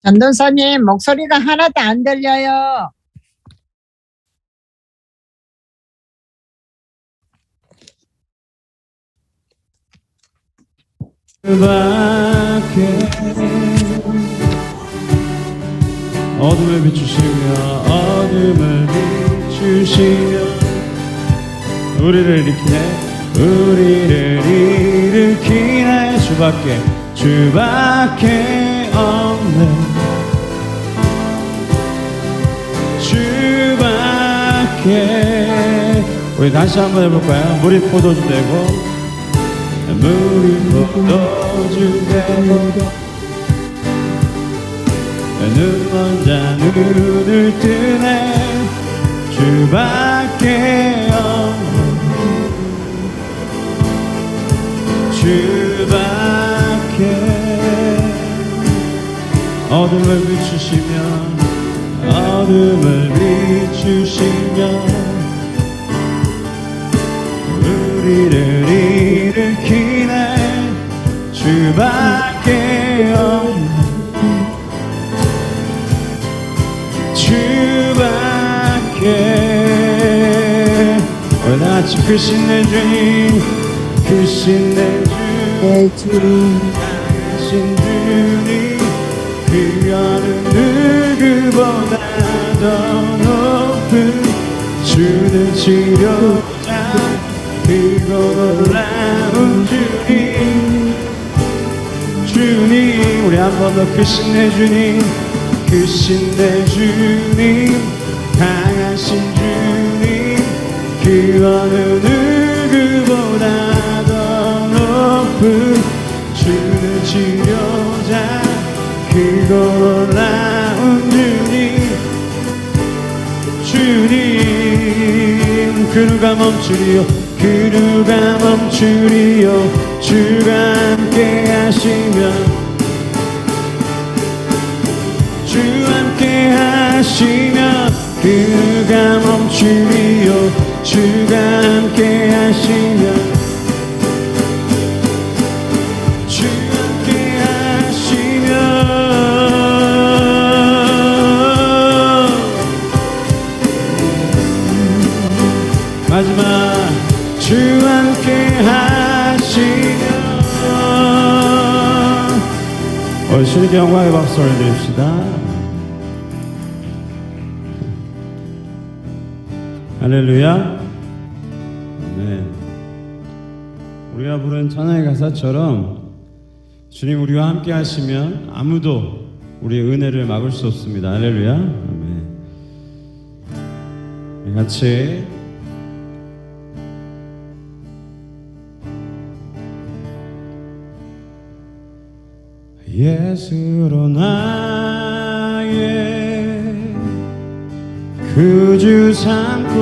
전도사님 목소리가 하나도 안 들려요. 어둠을 비추시며 우리를 일으키네 주밖에 없네 우리 다시 한번 해볼까요? 물이 포도주 되고 눈먼 자 눈을 뜨네 주밖에 없네 주밖에 어둠을 비추시며 우리를 일으키네 주밖에 없네 주밖에 오늘 아침 크신 내 주님 강하신 주님 그 어느 누구보다 더 높은 주는 치료자 그고 놀라운 주님 우리 한 번 더 크신 내 주님 강하신 주님 그 어느 누구보다 더 높은 주는 치료자 크고 놀라운 주님 그 누가 멈추리요 주가 함께 하시면 그 누가 멈추리요 주가 함께 하시면 마지막 주 함께 하시면 주님께 영광의 박수 올려드립시다. 할렐루야. 네. 우리가 부른 찬양의 가사처럼 주님 우리와 함께 하시면 아무도 우리의 은혜를 막을 수 없습니다. 할렐루야. 아멘. 같이 예수로 나의 구주 삼고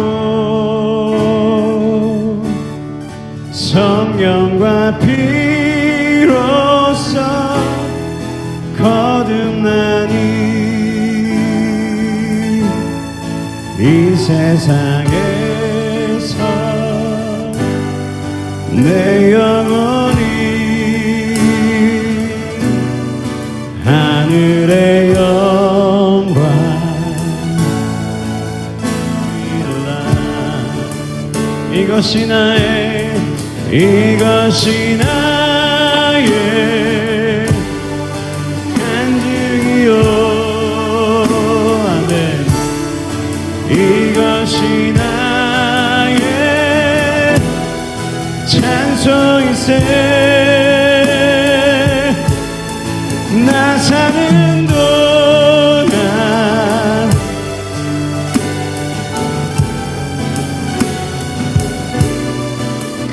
성령과 피로써 거듭나니 이 세상에서 내 영혼이 하늘의 영광 이것이 나의 간증이요 아멘 이것이 나의 찬송일세 나 사는 동안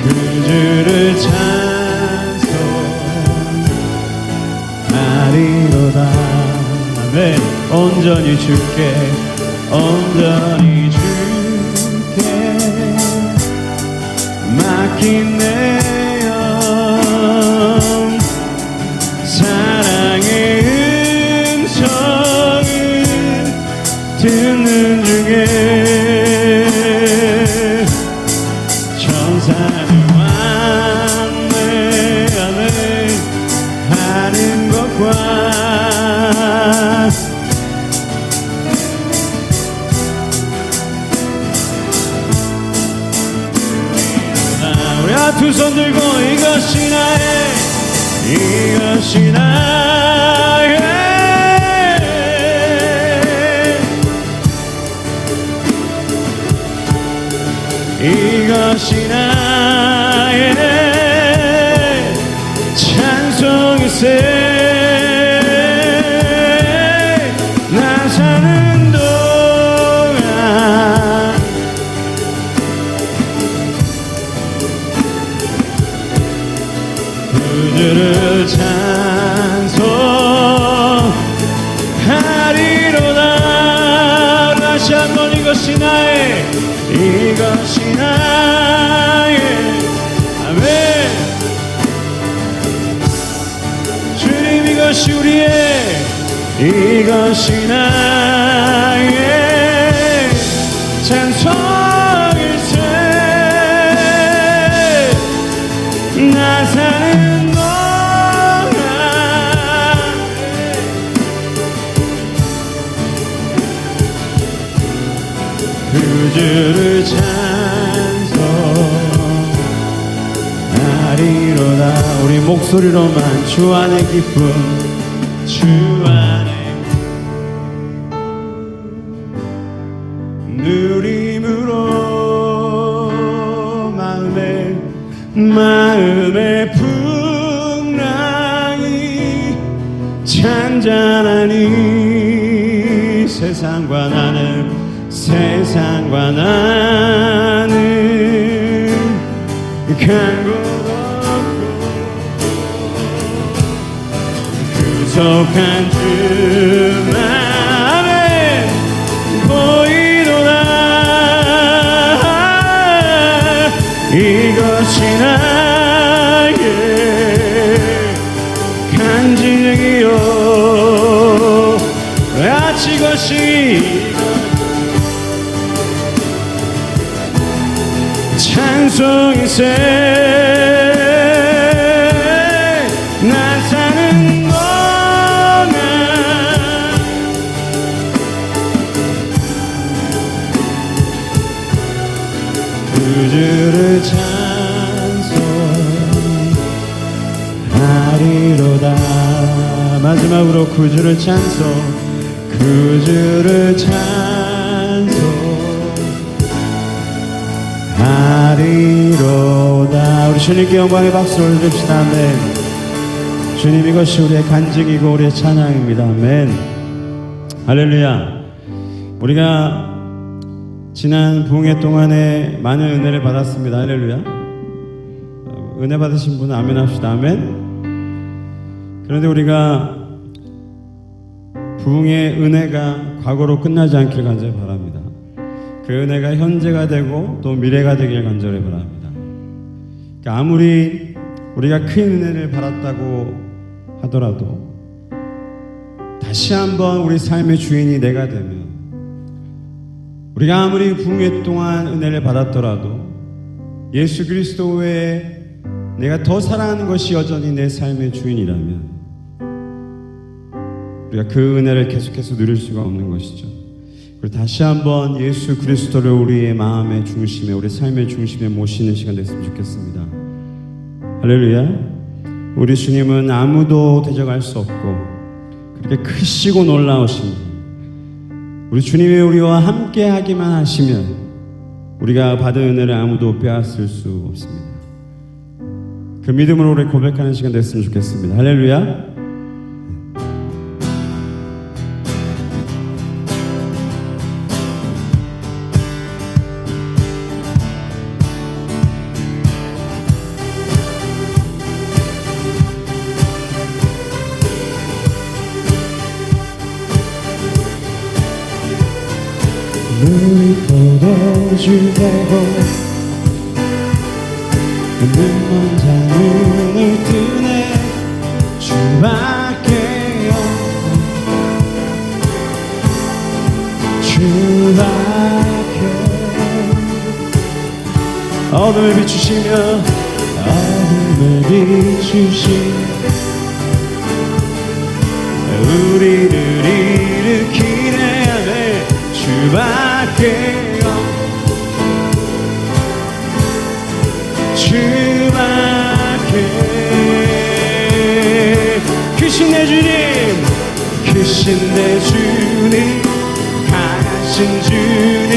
그 주를 찬송하리로다 아멘 온전히 주께 맡긴 내 영 사랑의 음성을 듣는 중에 천사를 왔네 아멘 하늘 두 손 들고 이것이 나의 이것이 나의 이것이 나의 찬송이세 나 사는 동안 그들을 찬송하리로다. 다시 한번 이것이 나의 이것이 나의 아멘. 주님 이것이 우리의 이것이 나의 찬송일세 나 사는 동안 그주를 찬송하리로다. 우리 목소리로만 주 안의 기쁨 주 안에 누림으로 마음의 풍랑이 잔잔하니 세상과 나는 간 곳 없고 구속한 주만에 보이노라. 이것이 나의 간증이요 같이 이것이 찬송이세 나 사는 동안 그주를 찬송하리로다. 마지막으로 그주를 찬송하리로다. 우리 주님께 영광의 박수를 올려줍시다. 아멘. 주님 이것이 우리의 간증이고 우리의 찬양입니다. 아멘. 할렐루야. 우리가 지난 부흥회 동안에 많은 은혜를 받았습니다. 할렐루야. 은혜 받으신 분은 아멘 합시다. 아멘. 그런데 우리가 부흥의 은혜가 과거로 끝나지 않길 간절히 바랍니다. 그 은혜가 현재가 되고 또 미래가 되길 간절히 바랍니다. 그러니까 아무리 우리가 큰 은혜를 받았다고 하더라도 다시 한번 우리 삶의 주인이 내가 되면, 우리가 아무리 부흥회 동안 은혜를 받았더라도 예수 그리스도 외에 내가 더 사랑하는 것이 여전히 내 삶의 주인이라면 우리가 그 은혜를 계속해서 누릴 수가 없는 것이죠. 그리고 다시 한번 예수 그리스도를 우리의 마음의 중심에, 우리 삶의 중심에 모시는 시간 됐으면 좋겠습니다. 할렐루야. 우리 주님은 아무도 대적할 수 없고 그렇게 크시고 놀라우신 분, 우리 주님이 우리와 함께 하기만 하시면 우리가 받은 은혜를 아무도 빼앗을 수 없습니다. 그 믿음으로 우리 고백하는 시간 됐으면 좋겠습니다. 할렐루야. 눈이 포도주 되고 눈먼 자 눈을 뜨네 주밖에 주밖에 어둠을 비추시며 어둠을 비추시 우리를 일으키네. 아멘. 주밖에 크신 내 주님, 크신 내 주님, 강하신 주님,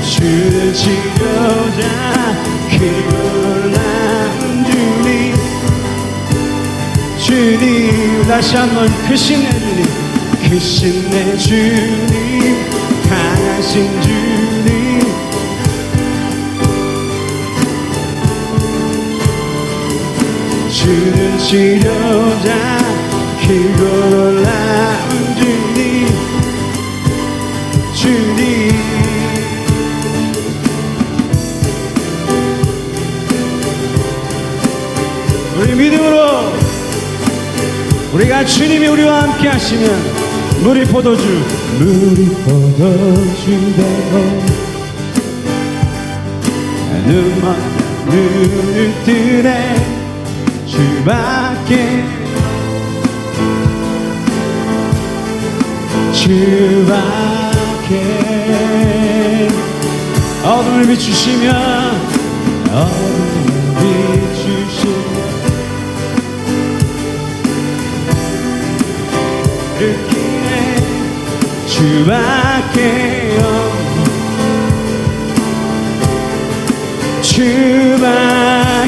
주는 치료자, 그리고 나은 주님, 주님. 다시 한번 크신 내 주님, 크신 내 주님, 강하신 주님, 주는 치료자, 크고 놀라운 주님, 주님. 우리 믿음으로, 우리가 주님이 우리와 함께 하시면 물이 포도주 되고 눈을 뜨네 주밖에 어둠을 비추시며 느끼네 주밖에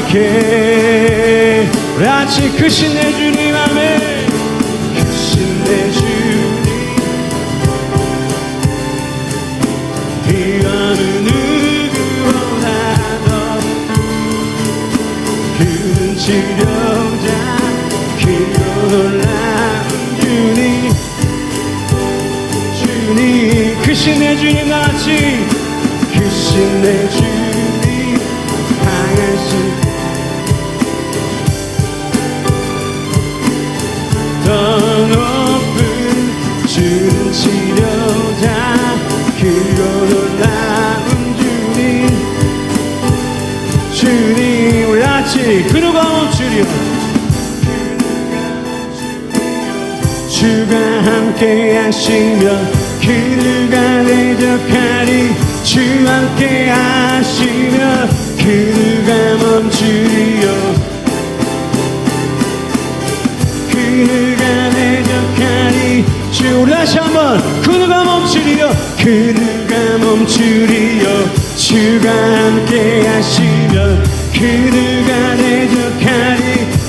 주밖에. 우리 같이 크신 내 주님, 아멘. 크신 내 주님, 그 어느 누구보다도 그는 치료자, 크고 놀라운 주님, 주님. 크신 내 주님, 같이 크신 내 주님, 강하신 더 높은 주는 치료자, 크고 놀라운 주님, 주님. 우리 같이 그 누가 멈추리요, 주가 함께 하시며 그 누가 대적하리, 주 함께 하시며 그 누가 멈추리요, 그 누가 대적하리. 주. 우리 다시 한번 그 누가 멈추리요, 그 누가 멈추리요, 주가 함께 하시며 그 누가 대적하리,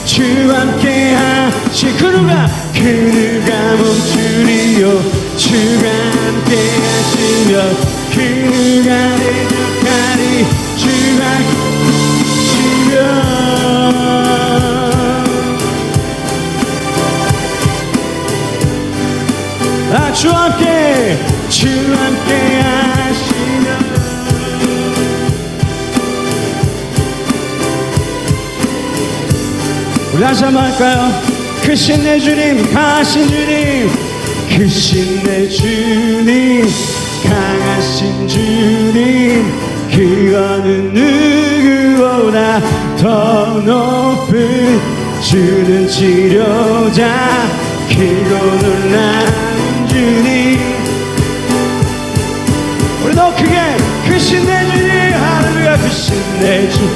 주 함께 하시. 그 누가 멈추리요, 주가 함께 하시며 그 누가 대적하리, 주가 하시며. 주 함께, 주 함께 하시며. 우리 다시 한번 할까요? 크신 내 주님, 강하신 주님, 크신 내 주님, 강하신 주님, 그 어느 누구보다 더 높은 주는 치료자, 크고 놀라운 주님. 우리 더 크게 크신 내 주님, 할렐루야. 크신 내 주님,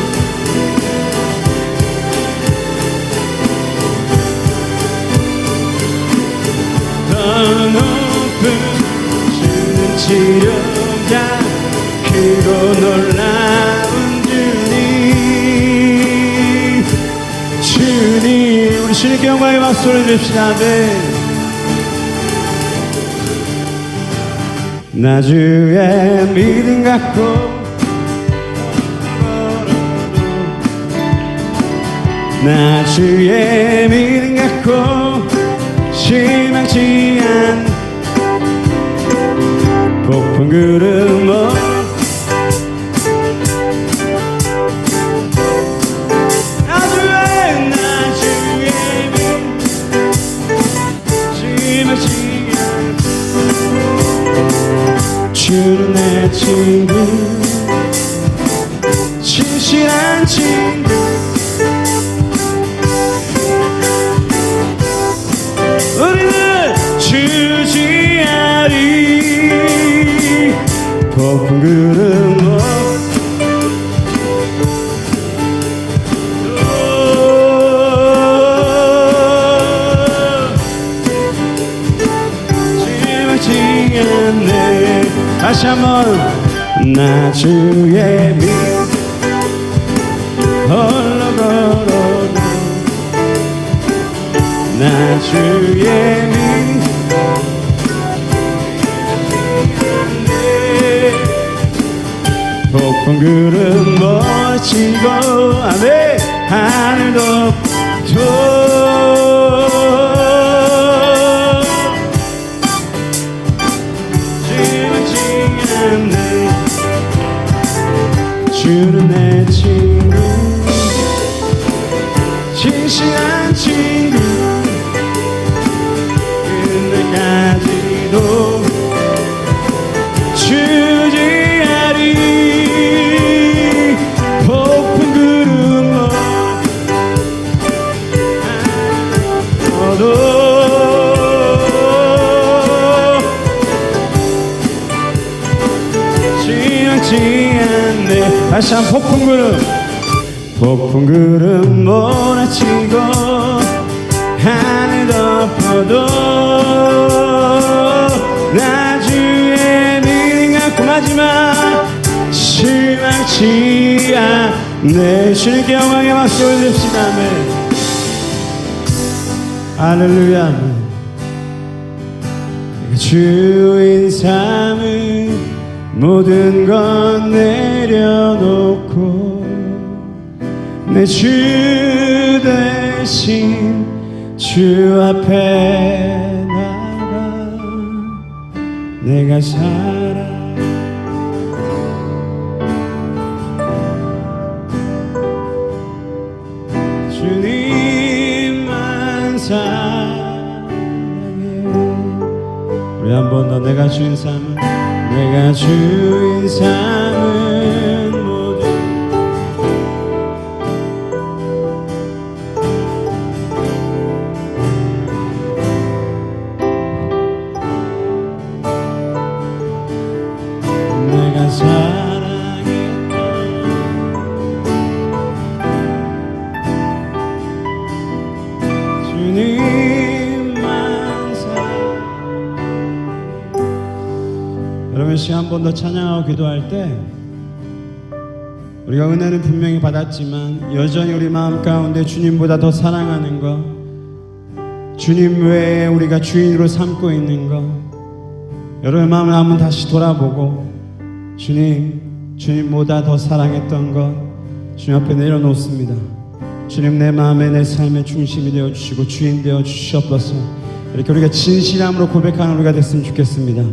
높은 주는 치료자, 크고 놀라운 주님, 주님. 우리 주님께 영광의 박수를 드립시다. 아멘. 나 주의 믿음 갖고 나 주의 믿음 갖고 실망치 않 높은 구름을 나 주의 믿음 실망치 않 주는 내 친구, 진실한 친구, 우리는 주지하리. 높은 구름 한번 나 주의 민 홀로 걸어도 나 주의 민 높은 구름 멋지고 아멘 하늘도 지나지 않네 주는 내 친구 진실한 친구 끝날까지도 주지하리 높은 구름으로 지나지 않네 다시 한 폭풍 구름 몰아치고 하늘 덮어도 나 주의 믿음 갖고 마지막 실망치 않네 주님께 영광의 박수 올립시다 아멘 할렐루야 내가 주인 삼은 모든 것 내려놓고 내 주 대신 주 앞에 나가 내가 살아 주님만 사랑해 우리 한 번 더 내가 주인 삼은 내가 주인 삼은 모든 내가 사랑했던 주님만 사랑해 여러분 시간 한 번 더 찬양하고 기도할 때 우리가 은혜는 분명히 받았지만 여전히 우리 마음 가운데 주님보다 더 사랑하는 것 주님 외에 우리가 주인으로 삼고 있는 것 여러분의 마음을 한번 다시 돌아보고 주님보다 더 사랑했던 것 주님 앞에 내려놓습니다. 주님 내 마음에 내 삶의 중심이 되어주시고 주인 되어주시옵소서. 이렇게 우리가 진실함으로 고백하는 우리가 됐으면 좋겠습니다.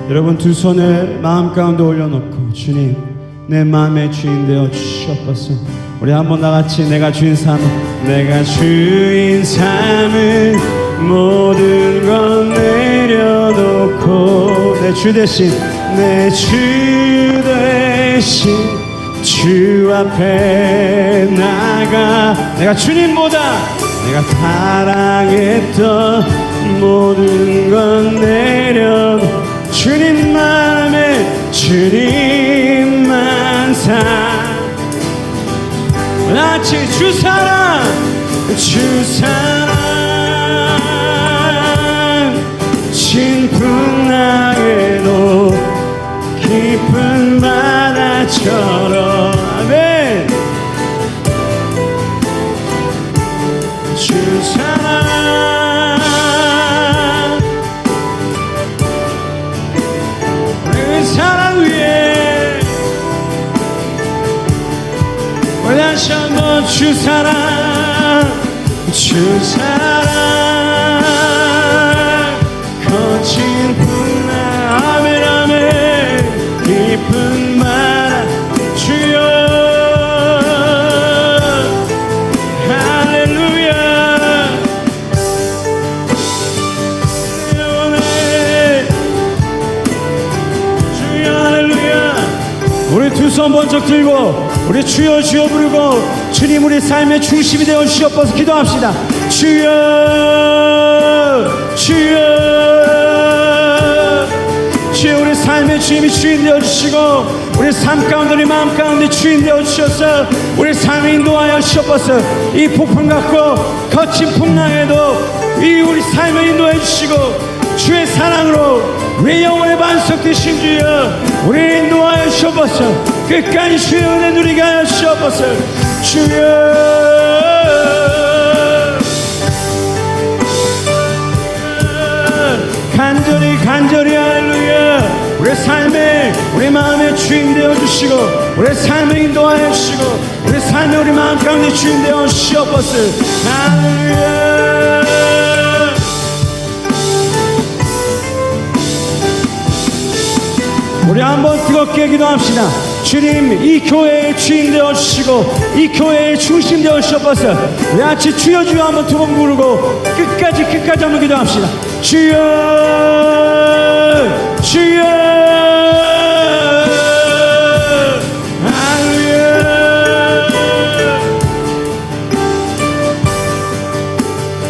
여러분 두 손을 마음 가운데 올려놓고 주님 내 마음의 주인 되어주시옵소서. 우리 한번 다같이 내가 주인 삼은 내가 주인 삼은 모든 것 내려놓고 내 주 대신 내 주 대신 주 앞에 나가 내가 주님보다 내가 사랑했던 모든 것 내려놓고 주님 마음에 주님만 같이 주 사랑 진풍나에도 깊은 바다처럼 아멘 주 사랑 그 사랑 위에 다시 한번 주 사랑 거친 풍랑 아멘 아멘 깊은 바다 주여 할렐루야 주여 할렐루야 우리 두 손 번쩍 들고 우리 주여 주여 부르고 주님 우리 삶의 중심이 되어 주시옵소서 기도합시다. 주여 주여 주여 우리 삶의 주님이 주인 되어 주시고 우리 삶 가운데 우리 마음 가운데 주인 되어 주셔서 우리 삶을 인도하여 주시옵소서. 이 폭풍 같고 거친 풍랑에도 이 우리 삶을 인도해 주시고 주의 사랑으로 우리 영혼의 반석 되신 주여 우리를 인도하여 주옵소서. 끝까지 주의 은혜 누리게 하여 주옵소서. 주여 간절히 할렐루야. 우리 삶에 우리 마음의 주인 되어 주시고 우리 삶을 인도하여 주시고 우리 삶에 우리 마음 가운데 주인 되어 주옵소서. 할렐루야. 우리 한번 뜨겁게 기도합시다. 주님, 이 교회의 주인 되어 주시고 이 교회의 중심 되어 주옵소서. 우리 같이 주여 주여 한번 두 번 부르고 끝까지 한번 기도합시다. 주여 주여 할렐루야.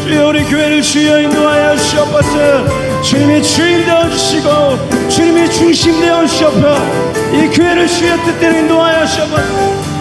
주여 우리 교회를 주여 인도하여 주옵소서. 주님이 주인 되어 주시고 주님이 중심 되어 주옵소서. 이 교회를 주여 뜻대로 인도하여 주옵소서.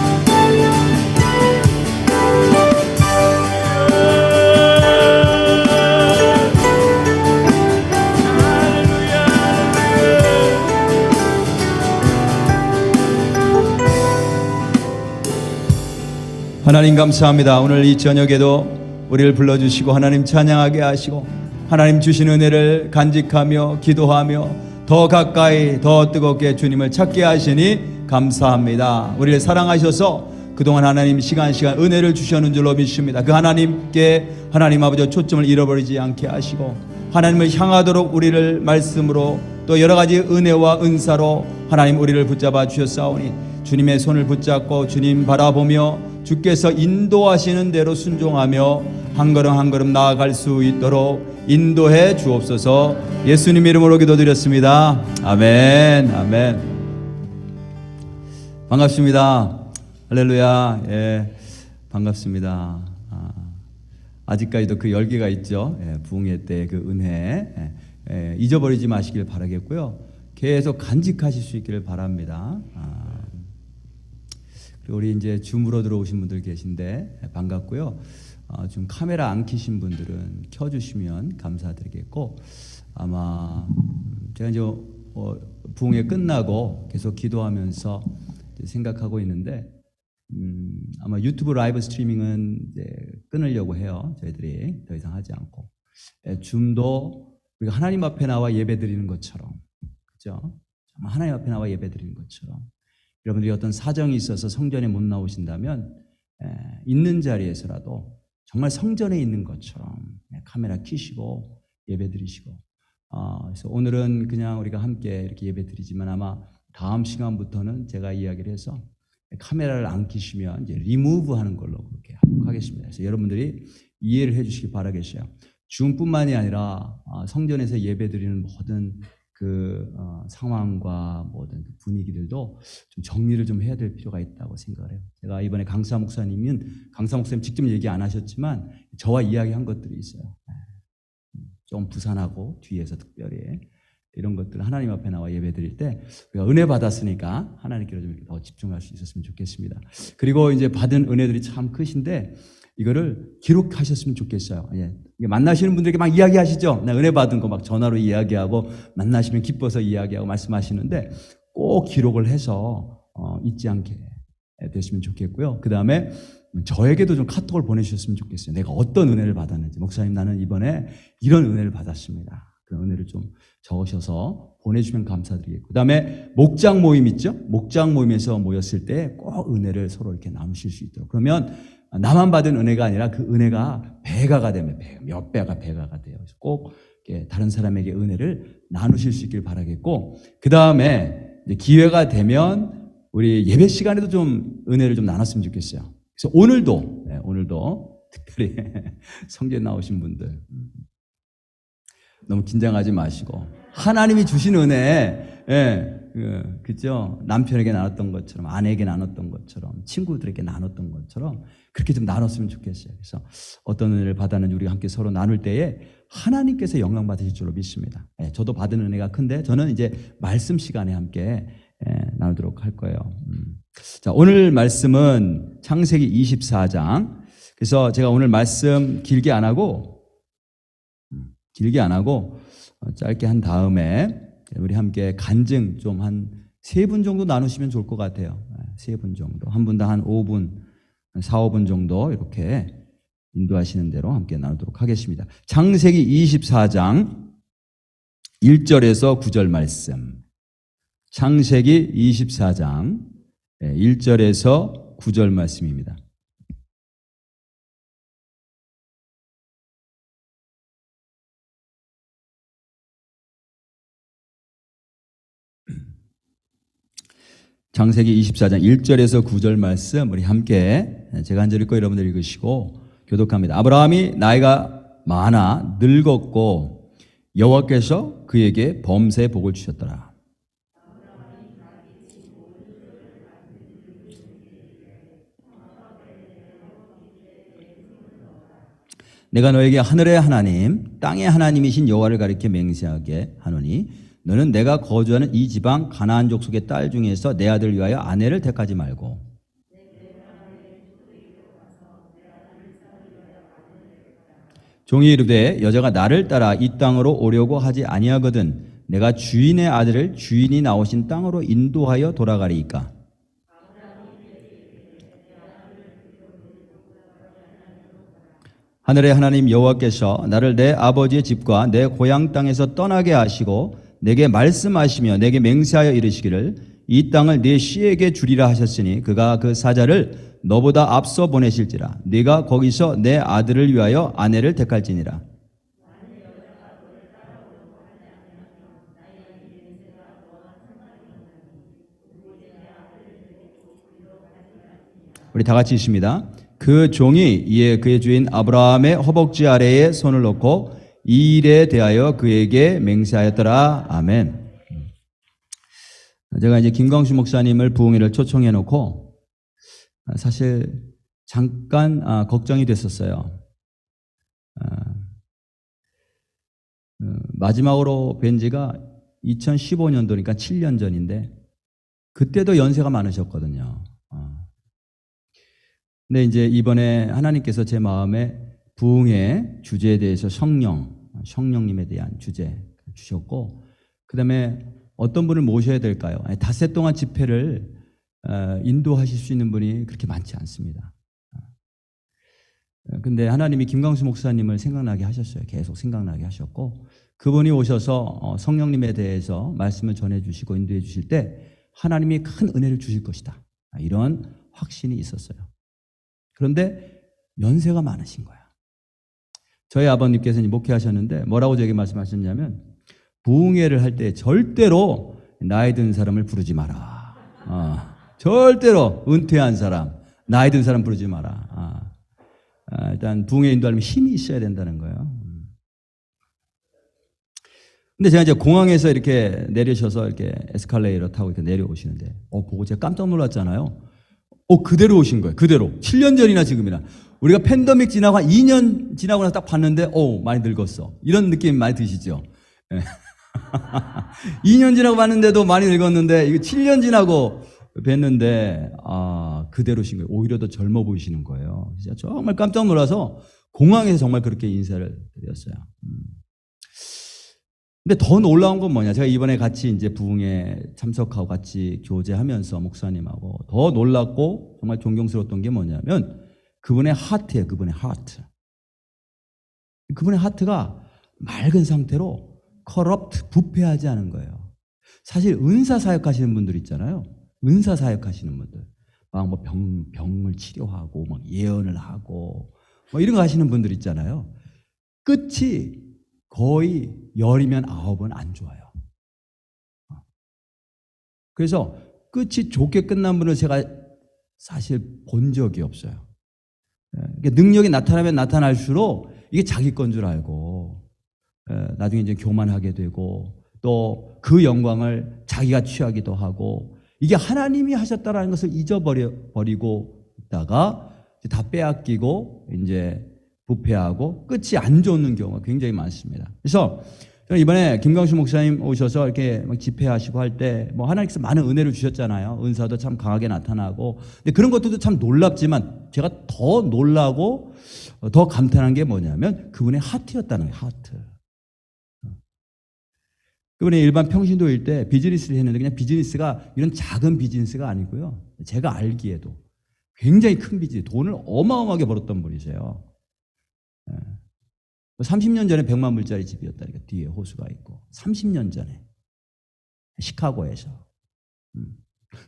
하나님 감사합니다. 오늘 이 저녁에도 우리를 불러주시고 하나님 찬양하게 하시고 하나님 주신 은혜를 간직하며 기도하며 더 가까이 더 뜨겁게 주님을 찾게 하시니 감사합니다. 우리를 사랑하셔서 그동안 하나님 시간 은혜를 주셨는 줄로 믿습니다. 그 하나님께 하나님 아버지 초점을 잃어버리지 않게 하시고 하나님을 향하도록 우리를 말씀으로 또 여러 가지 은혜와 은사로 하나님 우리를 붙잡아 주셨사오니 주님의 손을 붙잡고 주님 바라보며 주께서 인도하시는 대로 순종하며 한 걸음 한 걸음 나아갈 수 있도록 인도해 주옵소서. 예수님 이름으로 기도드렸습니다. 아멘. 아멘. 반갑습니다. 할렐루야. 예, 반갑습니다. 아직까지도 그 열기가 있죠. 예, 부흥회 때 그 은혜 잊어버리지 마시길 바라겠고요. 계속 간직하실 수 있기를 바랍니다. 그리고 우리 이제 줌으로 들어오신 분들 계신데 반갑고요. 좀 카메라 안 켜신 분들은 켜주시면 감사드리겠고 아마 제가 이제 부흥회 끝나고 계속 기도하면서 생각하고 있는데 아마 유튜브 라이브 스트리밍은 이제 끊으려고 해요. 저희들이 더 이상 하지 않고 줌도 우리가 하나님 앞에 나와 예배 드리는 것처럼 그렇죠? 하나님 앞에 나와 예배 드리는 것처럼 여러분들이 어떤 사정이 있어서 성전에 못 나오신다면 있는 자리에서라도 정말 성전에 있는 것처럼 카메라 켜시고 예배 드리시고 그래서 오늘은 그냥 우리가 함께 이렇게 예배 드리지만 아마 다음 시간부터는 제가 이야기를 해서 카메라를 안 켜시면 이제 리무브 하는 걸로 그렇게 하겠습니다. 그래서 여러분들이 이해를 해 주시기 바라겠어요. 줌뿐만이 아니라 성전에서 예배 드리는 모든 그 상황과 모든 분위기들도 좀 정리를 좀 해야 될 필요가 있다고 생각을 해요. 제가 이번에 강사 목사님 직접 얘기 안 하셨지만 저와 이야기한 것들이 있어요. 좀 부산하고 뒤에서 특별히 이런 것들 하나님 앞에 나와 예배 드릴 때 우리가 은혜 받았으니까 하나님께로 좀 더 집중할 수 있었으면 좋겠습니다. 그리고 이제 받은 은혜들이 참 크신데 이거를 기록하셨으면 좋겠어요. 예. 만나시는 분들에게 막 이야기하시죠. 나 은혜 받은 거 막 전화로 이야기하고 만나시면 기뻐서 이야기하고 말씀하시는데 꼭 기록을 해서 잊지 않게 됐으면 좋겠고요. 그 다음에 저에게도 좀 카톡을 보내주셨으면 좋겠어요. 내가 어떤 은혜를 받았는지. 목사님 나는 이번에 이런 은혜를 받았습니다. 그런 은혜를 좀 적으셔서 보내주면 감사드리겠고 그 다음에 목장 모임 있죠? 목장 모임에서 모였을 때 꼭 은혜를 서로 이렇게 나누실 수 있도록 그러면 나만 받은 은혜가 아니라 그 은혜가 배가가 되면 몇 배가 배가가 돼요. 그래서 꼭 다른 사람에게 은혜를 나누실 수 있길 바라겠고 그 다음에 기회가 되면 우리 예배 시간에도 좀 은혜를 좀 나눴으면 좋겠어요. 그래서 오늘도 특별히 성전에 나오신 분들 너무 긴장하지 마시고 하나님이 주신 은혜 그죠? 남편에게 나눴던 것처럼 아내에게 나눴던 것처럼 친구들에게 나눴던 것처럼 그렇게 좀 나눴으면 좋겠어요. 그래서 어떤 은혜를 받았는지 우리가 함께 서로 나눌 때에 하나님께서 영광 받으실 줄로 믿습니다. 저도 받은 은혜가 큰데 저는 이제 말씀 시간에 함께 나누도록 할 거예요. 자, 오늘 말씀은 창세기 24장. 그래서 제가 오늘 말씀 길게 안 하고 짧게 한 다음에 우리 함께 간증 좀 한 3분 정도 나누시면 좋을 것 같아요. 3분 정도. 한 분당 한 5분, 4, 5분 정도 이렇게 인도하시는 대로 함께 나누도록 하겠습니다. 창세기 24장 1절에서 9절 말씀. 창세기 24장 1절에서 9절 말씀입니다. 창세기 24장 1절에서 9절 말씀 우리 함께 제가 한 절 읽고 여러분들 읽으시고 교독합니다. 아브라함이 나이가 많아 늙었고 여호와께서 그에게 범사의 복을 주셨더라. 내가 너에게 하늘의 하나님 땅의 하나님이신 여호와를 가리켜 맹세하게 하노니 너는 내가 거주하는 이 지방 가나안 족속의 딸 중에서 내 아들을 위하여 아내를 택하지 말고 종이 이르되 여자가 나를 따라 이 땅으로 오려고 하지 아니하거든 내가 주인의 아들을 주인이 나오신 땅으로 인도하여 돌아가리이까. 하늘의 하나님 여호와께서 나를 내 아버지의 집과 내 고향 땅에서 떠나게 하시고 내게 말씀하시며 내게 맹세하여 이르시기를 이 땅을 네 씨에게 주리라 하셨으니 그가 그 사자를 너보다 앞서 보내실지라 네가 거기서 내 아들을 위하여 아내를 택할지니라. 우리 다 같이 읽습니다. 그 종이 이에 그의 주인 아브라함의 허벅지 아래에 손을 놓고 이 일에 대하여 그에게 맹세하였더라. 아멘. 제가 이제 김광수 목사님을 부흥회를 초청해 놓고 사실 잠깐 걱정이 됐었어요. 마지막으로 뵌 지가 2015년도니까 7년 전인데 그때도 연세가 많으셨거든요. 근데 이제 이번에 하나님께서 제 마음에 부흥의 주제에 대해서 성령님에 대한 주제 주셨고 그 다음에 어떤 분을 모셔야 될까요? 닷새 동안 집회를 인도하실 수 있는 분이 그렇게 많지 않습니다. 근데 하나님이 김광수 목사님을 생각나게 하셨어요. 계속 생각나게 하셨고 그분이 오셔서 성령님에 대해서 말씀을 전해주시고 인도해 주실 때 하나님이 큰 은혜를 주실 것이다. 이런 확신이 있었어요. 그런데 연세가 많으신 거야. 저희 아버님께서 목회하셨는데 뭐라고 저에게 말씀하셨냐면 부흥회를 할 때 절대로 나이 든 사람을 부르지 마라. 절대로 은퇴한 사람, 나이 든 사람 부르지 마라. 일단 부흥회 인도하려면 힘이 있어야 된다는 거예요. 근데 제가 이제 공항에서 이렇게 내리셔서 이렇게 에스컬레이터 타고 이렇게 내려오시는데 보고 제가 깜짝 놀랐잖아요. 그대로 오신 거예요. 그대로. 7년 전이나 지금이나. 우리가 팬데믹 지나고 한 2년 지나고 나서 딱 봤는데 많이 늙었어. 이런 느낌 많이 드시죠? 2년 지나고 봤는데도 많이 늙었는데 이거 7년 지나고 뵀는데 그대로신 거예요. 오히려 더 젊어 보이시는 거예요. 진짜 정말 깜짝 놀라서 공항에서 정말 그렇게 인사를 드렸어요. 근데 더 놀라운 건 뭐냐? 제가 이번에 같이 이제 부흥에 참석하고 같이 교제하면서 목사님하고 더 놀랍고 정말 존경스러웠던 게 뭐냐면 그분의 하트예요. 그분의 하트. 그분의 하트가 맑은 상태로 corrupt, 부패하지 않은 거예요. 사실 은사 사역하시는 분들 있잖아요. 은사 사역하시는 분들. 막 뭐 병을 치료하고 막 예언을 하고 뭐 이런 거 하시는 분들 있잖아요. 끝이 거의 10이면 9은 안 좋아요. 그래서 끝이 좋게 끝난 분을 제가 사실 본 적이 없어요. 능력이 나타나면 나타날수록 이게 자기 건 줄 알고 나중에 이제 교만하게 되고 또 그 영광을 자기가 취하기도 하고 이게 하나님이 하셨다라는 것을 잊어버리고 있다가 다 빼앗기고 이제 부패하고 끝이 안 좋는 경우가 굉장히 많습니다. 그래서 저는 이번에 김광수 목사님 오셔서 이렇게 막 집회하시고 할 때 뭐 하나님께서 많은 은혜를 주셨잖아요. 은사도 참 강하게 나타나고. 근데 그런 것들도 참 놀랍지만 제가 더 놀라고 더 감탄한 게 뭐냐면 그분의 하트였다는 거예요. 하트. 이번에 일반 평신도일 때 비즈니스를 했는데 그냥 비즈니스가 이런 작은 비즈니스가 아니고요. 제가 알기에도 굉장히 큰 비즈니스, 돈을 어마어마하게 벌었던 분이세요. 30년 전에 100만 불짜리 집이었다니까. 뒤에 호수가 있고. 30년 전에 시카고에서.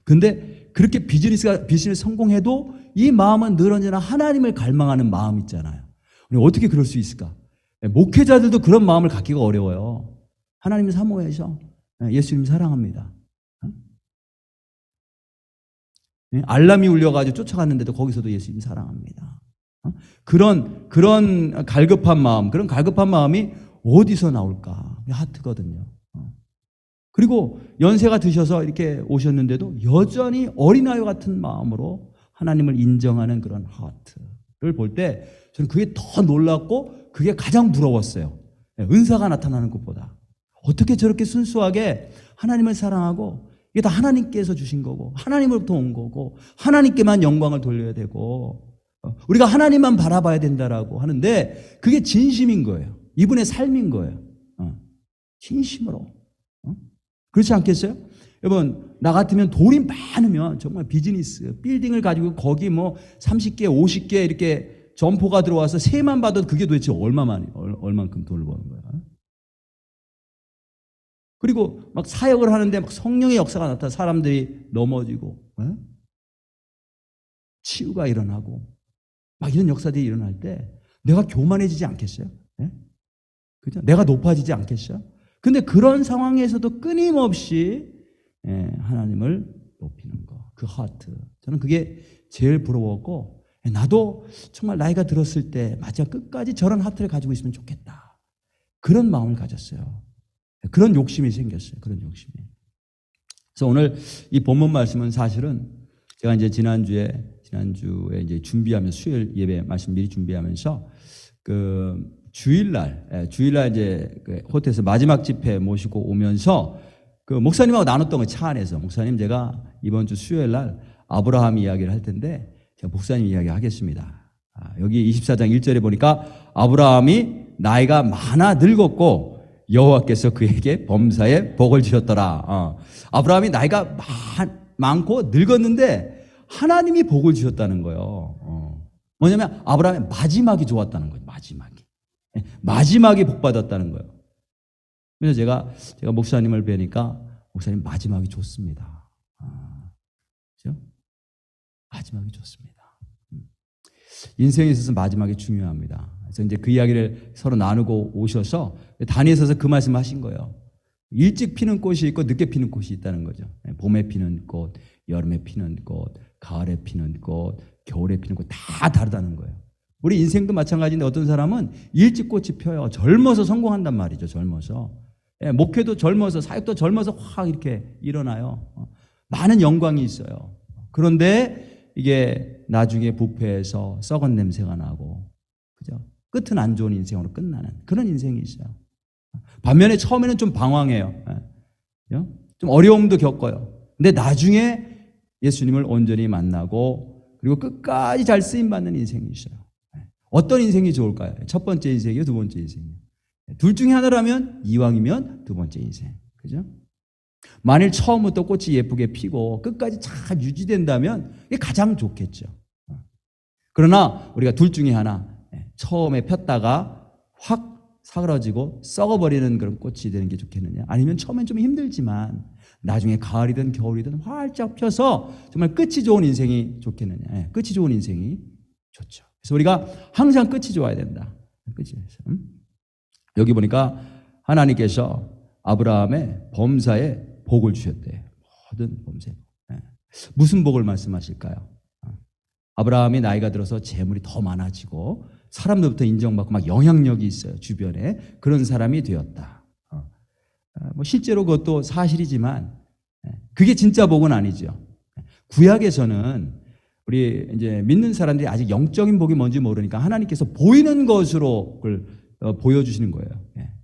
근데 그렇게 비즈니스 성공해도 이 마음은 늘 언제나 하나님을 갈망하는 마음 있잖아요. 우리 어떻게 그럴 수 있을까? 목회자들도 그런 마음을 갖기가 어려워요. 하나님을 사모해서 예수님 사랑합니다. 알람이 울려가지고 쫓아갔는데도 거기서도 예수님 사랑합니다. 그런 갈급한 마음, 그런 갈급한 마음이 어디서 나올까? 하트거든요. 그리고 연세가 드셔서 이렇게 오셨는데도 여전히 어린아이 같은 마음으로 하나님을 인정하는 그런 하트를 볼 때 저는 그게 더 놀랍고 그게 가장 부러웠어요. 은사가 나타나는 것보다. 어떻게 저렇게 순수하게 하나님을 사랑하고 이게 다 하나님께서 주신 거고 하나님으로부터 온 거고 하나님께만 영광을 돌려야 되고 우리가 하나님만 바라봐야 된다라고 하는데 그게 진심인 거예요. 이분의 삶인 거예요. 진심으로. 그렇지 않겠어요? 여러분, 나 같으면 돈이 많으면 정말 비즈니스, 빌딩을 가지고 거기 뭐 30개, 50개 이렇게 점포가 들어와서 세만 받아도 그게 도대체 얼만큼 돈을 버는 거야. 그리고 막 사역을 하는데 막 성령의 역사가 나타나 사람들이 넘어지고, 치유가 일어나고, 막 이런 역사들이 일어날 때 내가 교만해지지 않겠어요? 그죠? 내가 높아지지 않겠어요? 근데 그런 상황에서도 끊임없이 하나님을 높이는 거, 그 하트. 저는 그게 제일 부러웠고, 나도 정말 나이가 들었을 때 마지막 끝까지 저런 하트를 가지고 있으면 좋겠다. 그런 마음을 가졌어요. 그런 욕심이 생겼어요. 그런 욕심이. 그래서 오늘 이 본문 말씀은 사실은 제가 이제 지난주에 이제 준비하면서 수요일 예배 말씀 미리 준비하면서 그 주일날 이제 그 호텔에서 마지막 집회 모시고 오면서 그 목사님하고 나눴던 거 차 안에서 목사님 제가 이번 주 수요일 날 아브라함 이야기를 할 텐데 제가 목사님 이야기 하겠습니다. 여기 24장 1절에 보니까 아브라함이 나이가 많아 늙었고 여호와께서 그에게 범사에 복을 주셨더라. 아브라함이 나이가 많고 늙었는데 하나님이 복을 주셨다는 거예요. 뭐냐면 아브라함의 마지막이 좋았다는 거예요. 마지막이 복 받았다는 거예요. 그래서 제가 목사님을 뵈니까 목사님 마지막이 좋습니다. 그렇죠? 마지막이 좋습니다. 인생에 있어서 마지막이 중요합니다. 그래서 이제 그 이야기를 서로 나누고 오셔서 단위에서 그 말씀 하신 거예요. 일찍 피는 꽃이 있고 늦게 피는 꽃이 있다는 거죠. 봄에 피는 꽃, 여름에 피는 꽃, 가을에 피는 꽃, 겨울에 피는 꽃 다 다르다는 거예요. 우리 인생도 마찬가지인데 어떤 사람은 일찍 꽃이 펴요. 젊어서 성공한단 말이죠. 젊어서. 목회도 젊어서, 사역도 젊어서 확 이렇게 일어나요. 많은 영광이 있어요. 그런데 이게 나중에 부패해서 썩은 냄새가 나고, 그죠? 끝은 안 좋은 인생으로 끝나는 그런 인생이 있어요. 반면에 처음에는 좀 방황해요. 좀 어려움도 겪어요. 근데 나중에 예수님을 온전히 만나고 그리고 끝까지 잘 쓰임받는 인생이 있어요. 어떤 인생이 좋을까요? 첫 번째 인생이요, 두 번째 인생이요. 둘 중에 하나라면 이왕이면 두 번째 인생. 그죠? 만일 처음부터 꽃이 예쁘게 피고 끝까지 잘 유지된다면 이게 가장 좋겠죠. 그러나 우리가 둘 중에 하나, 처음에 폈다가 확 사그러지고 썩어버리는 그런 꽃이 되는 게 좋겠느냐? 아니면 처음엔 좀 힘들지만 나중에 가을이든 겨울이든 활짝 펴서 정말 끝이 좋은 인생이 좋겠느냐? 끝이 좋은 인생이 좋죠. 그래서 우리가 항상 끝이 좋아야 된다. 끝이. 여기 보니까 하나님께서 아브라함의 범사에 복을 주셨대요. 모든 범사에. 무슨 복을 말씀하실까요? 아브라함이 나이가 들어서 재물이 더 많아지고 사람들부터 인정받고 막 영향력이 있어요. 주변에. 그런 사람이 되었다. 뭐 실제로 그것도 사실이지만 그게 진짜 복은 아니죠. 구약에서는 우리 이제 믿는 사람들이 아직 영적인 복이 뭔지 모르니까 하나님께서 보이는 것으로 그걸 보여주시는 거예요.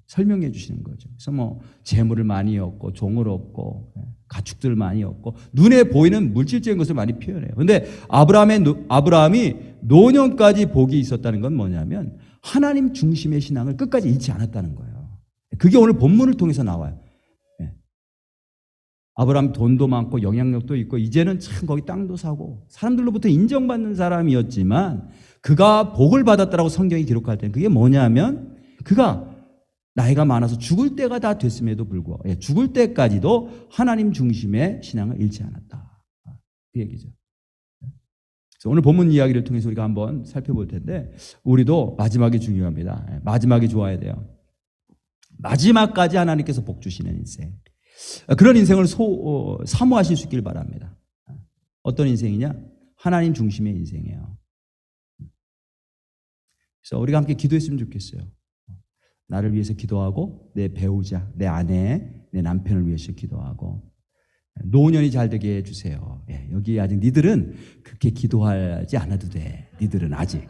설명해 주시는 거죠. 그래서 뭐 재물을 많이 얻고 종을 얻고 가축들을 많이 얻고 눈에 보이는 물질적인 것을 많이 표현해요. 그런데 아브라함이 노년까지 복이 있었다는 건 뭐냐면 하나님 중심의 신앙을 끝까지 잃지 않았다는 거예요. 그게 오늘 본문을 통해서 나와요. 아브라함 돈도 많고 영향력도 있고 이제는 참 거기 땅도 사고 사람들로부터 인정받는 사람이었지만 그가 복을 받았다라고 성경이 기록할 때는 그게 뭐냐면 그가 나이가 많아서 죽을 때가 다 됐음에도 불구하고 죽을 때까지도 하나님 중심의 신앙을 잃지 않았다. 그 얘기죠. 그래서 오늘 본문 이야기를 통해서 우리가 한번 살펴볼 텐데 우리도 마지막이 중요합니다. 마지막이 좋아야 돼요. 마지막까지 하나님께서 복 주시는 인생. 그런 인생을 사모하실 수 있길 바랍니다. 어떤 인생이냐? 하나님 중심의 인생이에요. 그래서 우리가 함께 기도했으면 좋겠어요. 나를 위해서 기도하고 내 배우자, 내 아내, 내 남편을 위해서 기도하고 노년이 잘 되게 해주세요. 여기 아직 니들은 그렇게 기도하지 않아도 돼. 니들은 아직.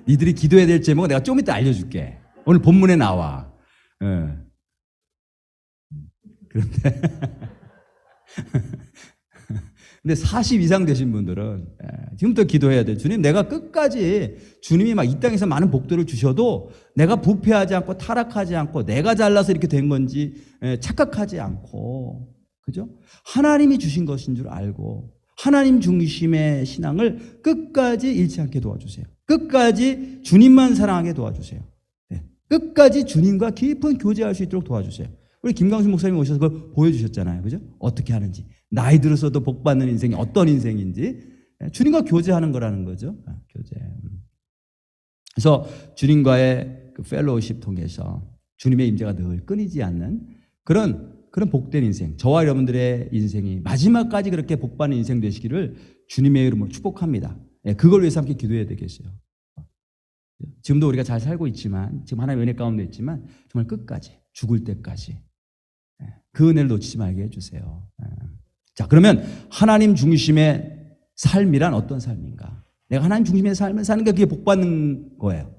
니들이 기도해야 될 제목은 내가 좀 이따 알려줄게. 오늘 본문에 나와. 그런데 근데 40 이상 되신 분들은 지금부터 기도해야 돼. 주님, 내가 끝까지 주님이 막 이 땅에서 많은 복들을 주셔도 내가 부패하지 않고 타락하지 않고 내가 잘나서 이렇게 된 건지 착각하지 않고, 그죠? 하나님이 주신 것인 줄 알고 하나님 중심의 신앙을 끝까지 잃지 않게 도와주세요. 끝까지 주님만 사랑하게 도와주세요. 끝까지 주님과 깊은 교제할 수 있도록 도와주세요. 우리 김광수 목사님 오셔서 그걸 보여주셨잖아요. 그죠? 어떻게 하는지. 나이 들어서도 복 받는 인생이 어떤 인생인지. 주님과 교제하는 거라는 거죠. 교제. 그래서 주님과의 그 펠로우십 통해서 주님의 임재가 늘 끊이지 않는 그런 복된 인생. 저와 여러분들의 인생이 마지막까지 그렇게 복 받는 인생 되시기를 주님의 이름으로 축복합니다. 그걸 위해서 함께 기도해야 되겠어요. 지금도 우리가 잘 살고 있지만, 지금 하나님의 은혜 가운데 있지만 정말 끝까지, 죽을 때까지 그 은혜를 놓치지 말게 해주세요. 자, 그러면 하나님 중심의 삶이란 어떤 삶인가? 내가 하나님 중심의 삶을 사는 게 그게 복받는 거예요.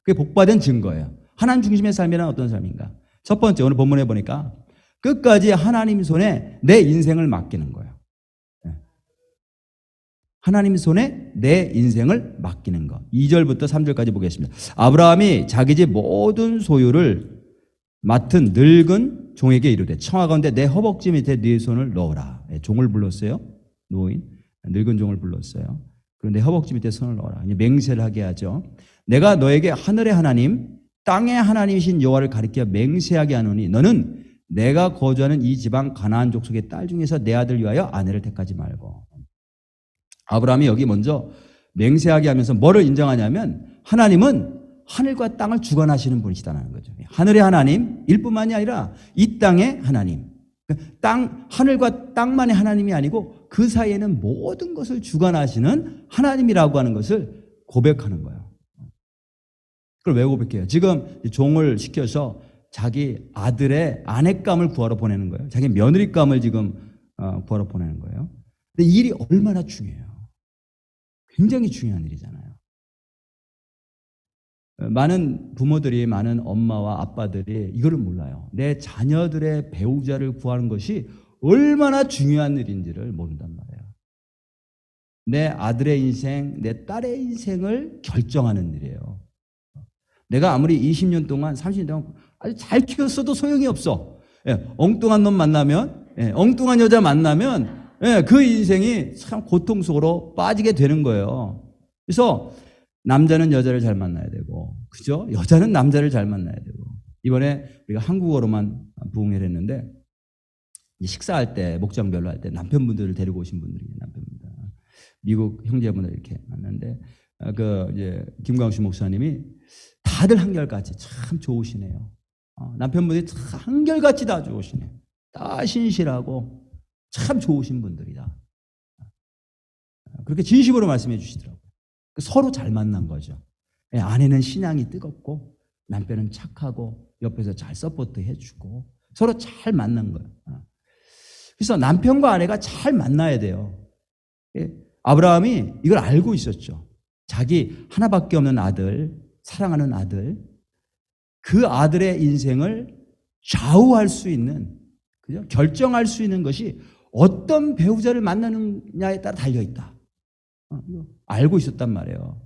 그게 복받은 증거예요. 하나님 중심의 삶이란 어떤 삶인가? 첫 번째, 오늘 본문에 보니까 끝까지 하나님 손에 내 인생을 맡기는 거예요. 하나님 손에 내 인생을 맡기는 것. 2절부터 3절까지 보겠습니다. 아브라함이 자기 집 모든 소유를 맡은 늙은 종에게 이르되 청하 가운데 내 허벅지 밑에 네 손을 넣어라. 종을 불렀어요. 노인. 늙은 종을 불렀어요. 그리고 내 허벅지 밑에 손을 넣어라. 이제 맹세를 하게 하죠. 내가 너에게 하늘의 하나님, 땅의 하나님이신 여호와를 가리켜 맹세하게 하노니 너는 내가 거주하는 이 지방 가나안 족속의 딸 중에서 내 아들 위하여 아내를 택하지 말고. 아브라함이 여기 먼저 맹세하게 하면서 뭐를 인정하냐면 하나님은 하늘과 땅을 주관하시는 분이시다는 거죠. 하늘의 하나님일 뿐만이 아니라 이 땅의 하나님. 하늘과 땅만의 하나님이 아니고 그 사이에는 모든 것을 주관하시는 하나님이라고 하는 것을 고백하는 거예요. 그걸 왜 고백해요? 지금 종을 시켜서 자기 아들의 아내감을 구하러 보내는 거예요. 자기 며느리감을 지금 구하러 보내는 거예요. 근데 이 일이 얼마나 중요해요. 굉장히 중요한 일이잖아요. 많은 부모들이, 많은 엄마와 아빠들이 이거를 몰라요. 내 자녀들의 배우자를 구하는 것이 얼마나 중요한 일인지를 모른단 말이에요. 내 아들의 인생, 내 딸의 인생을 결정하는 일이에요. 내가 아무리 20년 동안, 30년 동안 아주 잘 키웠어도 소용이 없어. 엉뚱한 놈 만나면, 엉뚱한 여자 만나면 그 인생이 참 고통 속으로 빠지게 되는 거예요. 그래서 남자는 여자를 잘 만나야 되고, 그죠? 여자는 남자를 잘 만나야 되고. 이번에 우리가 한국어로만 부흥회를 했는데, 식사할 때, 목장별로 할 때 남편분들을 데리고 오신 분들이 남편분들, 미국 형제분들 이렇게 만났는데, 이제 김광수 목사님이 다들 한결같이 참 좋으시네요. 남편분들이 참 한결같이 다 좋으시네요. 다 신실하고 참 좋으신 분들이다. 그렇게 진심으로 말씀해 주시더라고요. 서로 잘 만난 거죠. 아내는 신앙이 뜨겁고 남편은 착하고 옆에서 잘 서포트 해주고 서로 잘 만난 거예요. 그래서 남편과 아내가 잘 만나야 돼요. 아브라함이 이걸 알고 있었죠. 자기 하나밖에 없는 아들, 사랑하는 아들, 그 아들의 인생을 좌우할 수 있는, 그죠? 결정할 수 있는 것이 어떤 배우자를 만나느냐에 따라 달려있다. 알고 있었단 말이에요.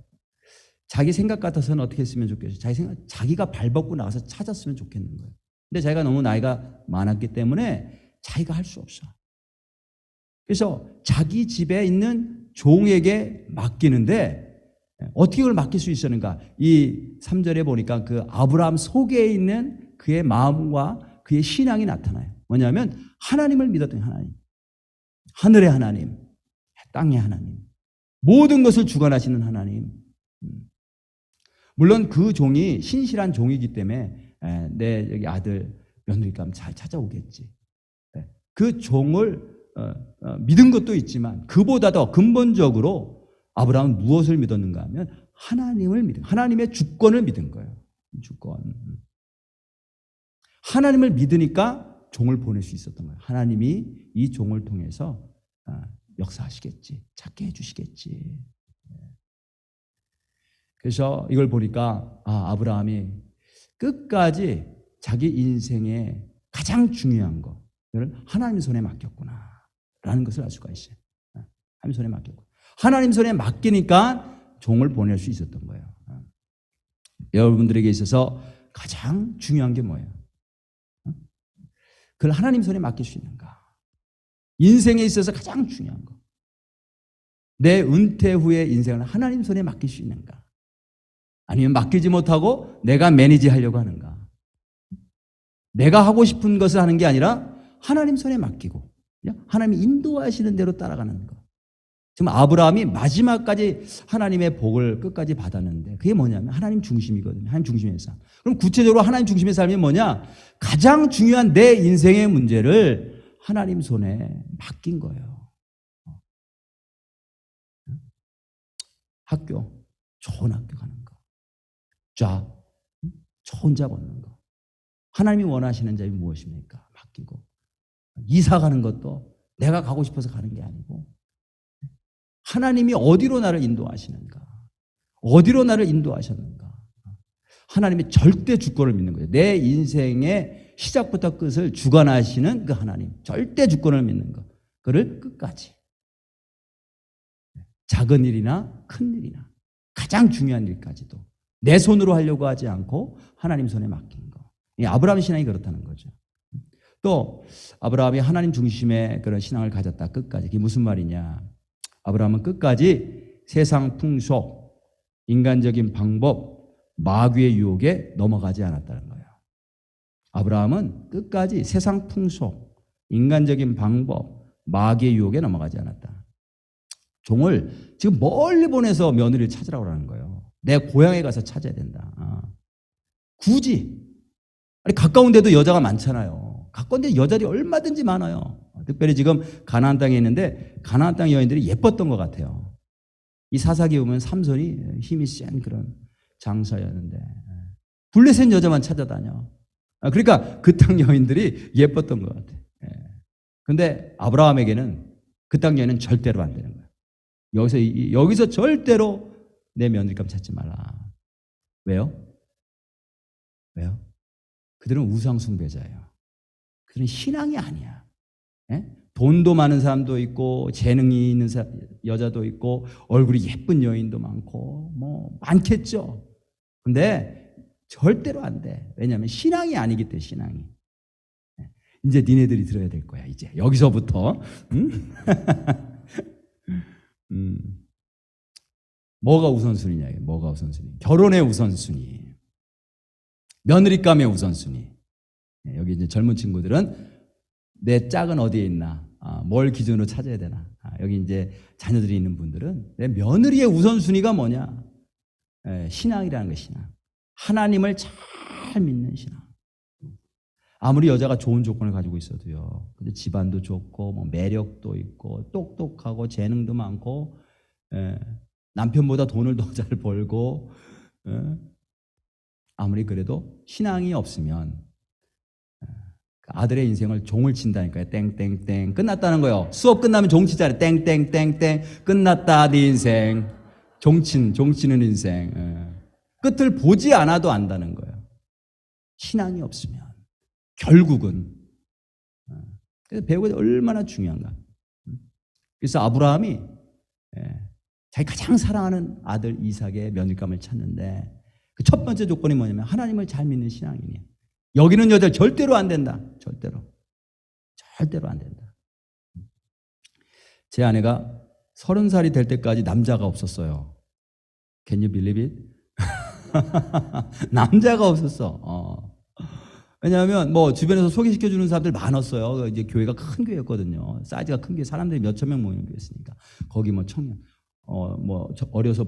자기 생각 같아서는 어떻게 했으면 좋겠어요? 자기가 발 벗고 나가서 찾았으면 좋겠는 거예요. 근데 자기가 너무 나이가 많았기 때문에 자기가 할 수 없어. 그래서 자기 집에 있는 종에게 맡기는데 어떻게 그걸 맡길 수 있었는가? 이 3절에 보니까 그 아브라함 속에 있는 그의 마음과 그의 신앙이 나타나요. 뭐냐면 하나님을 믿었던 하나님, 하늘의 하나님, 땅의 하나님, 모든 것을 주관하시는 하나님. 물론 그 종이 신실한 종이기 때문에 내 여기 아들 며느리감 잘 찾아오겠지. 그 종을 믿은 것도 있지만 그보다 더 근본적으로 아브라함은 무엇을 믿었는가 하면 하나님을 믿은, 하나님의 주권을 믿은 거예요. 주권. 하나님을 믿으니까 종을 보낼 수 있었던 거예요. 하나님이 이 종을 통해서 역사하시겠지, 찾게 해주시겠지. 그래서 이걸 보니까 아브라함이 끝까지 자기 인생의 가장 중요한 것을 하나님 손에 맡겼구나 라는 것을 알 수가 있어요. 하나님 손에 맡겼고, 하나님 손에 맡기니까 종을 보낼 수 있었던 거예요. 여러분들에게 있어서 가장 중요한 게 뭐예요? 그걸 하나님 손에 맡길 수 있는가? 인생에 있어서 가장 중요한 거. 내 은퇴 후에 인생을 하나님 손에 맡길 수 있는가? 아니면 맡기지 못하고 내가 매니지 하려고 하는가? 내가 하고 싶은 것을 하는 게 아니라 하나님 손에 맡기고 하나님이 인도하시는 대로 따라가는 것. 지금 아브라함이 마지막까지 하나님의 복을 끝까지 받았는데 그게 뭐냐면 하나님 중심이거든요. 하나님 중심의 삶. 그럼 구체적으로 하나님 중심의 삶이 뭐냐? 가장 중요한 내 인생의 문제를 하나님 손에 맡긴 거예요. 학교, 좋은 학교 가는 거. 좋은 잡 얻는 거. 하나님이 원하시는 잡이 무엇입니까? 맡기고. 이사 가는 것도 내가 가고 싶어서 가는 게 아니고 하나님이 어디로 나를 인도하시는가? 어디로 나를 인도하셨는가? 하나님의 절대 주권을 믿는 거예요. 내 인생의 시작부터 끝을 주관하시는 그 하나님, 절대 주권을 믿는 것. 그를 끝까지. 작은 일이나 큰 일이나 가장 중요한 일까지도 내 손으로 하려고 하지 않고 하나님 손에 맡긴 거. 이 아브라함 신앙이 그렇다는 거죠. 또 아브라함이 하나님 중심의 그런 신앙을 가졌다. 끝까지. 그게 무슨 말이냐? 아브라함은 끝까지 세상 풍속, 인간적인 방법, 마귀의 유혹에 넘어가지 않았다는 거예요. 아브라함은 끝까지 세상 풍속, 인간적인 방법, 마귀의 유혹에 넘어가지 않았다. 종을 지금 멀리 보내서 며느리를 찾으라고 하는 거예요. 내 고향에 가서 찾아야 된다. 굳이. 아니, 가까운 데도 여자가 많잖아요. 가까운 데 여자들이 얼마든지 많아요. 특별히 지금 가나안 땅에 있는데 가나안 땅 여인들이 예뻤던 것 같아요. 이 사사기 보면 삼손이 힘이 센 그런 장사였는데 블레셋 여자만 찾아다녀. 그러니까 그 땅 여인들이 예뻤던 것 같아요. 근데 아브라함에게는 그 땅 여인은 절대로 안 되는 거예요. 여기서 절대로 내 며느리감 찾지 말라. 왜요? 그들은 우상 숭배자예요. 그들은 신앙이 아니야. 돈도 많은 사람도 있고 재능이 있는 여자도 있고 얼굴이 예쁜 여인도 많고 뭐 많겠죠. 근데 절대로 안 돼. 왜냐하면 신앙이 아니기 때문에. 신앙이. 이제 니네들이 들어야 될 거야. 이제 여기서부터. 뭐가 우선순위냐? 뭐가 우선순위? 결혼의 우선순위, 며느리감의 우선순위. 여기 이제 젊은 친구들은 내 짝은 어디에 있나? 뭘 기준으로 찾아야 되나? 여기 이제 자녀들이 있는 분들은 내 며느리의 우선순위가 뭐냐? 신앙이라는 거예요. 신앙. 하나님을 잘 믿는 신앙. 아무리 여자가 좋은 조건을 가지고 있어도요. 근데 집안도 좋고 뭐 매력도 있고 똑똑하고 재능도 많고 남편보다 돈을 더 잘 벌고 아무리 그래도 신앙이 없으면 아들의 인생을 종을 친다니까요. 땡땡땡 끝났다는 거예요. 수업 끝나면 종 치잖아요. 땡땡땡땡 끝났다 네 인생. 종치는 인생. 끝을 보지 않아도 안다는 거예요. 신앙이 없으면 결국은. 그래서 배우가 얼마나 중요한가. 그래서 아브라함이 자기 가장 사랑하는 아들 이삭의 며느리감을 찾는데 그 첫 번째 조건이 뭐냐면 하나님을 잘 믿는 신앙이니. 여기는 여자 절대로 안 된다. 절대로 안 된다. 제 아내가 30살이 될 때까지 남자가 없었어요. Can you believe it? 남자가 없었어. 왜냐하면 뭐 주변에서 소개시켜주는 사람들 많았어요. 이제 교회가 큰 교회였거든요. 사이즈가 큰 교회, 사람들이 몇천 명 모이는 교회였으니까. 거기 뭐 청년,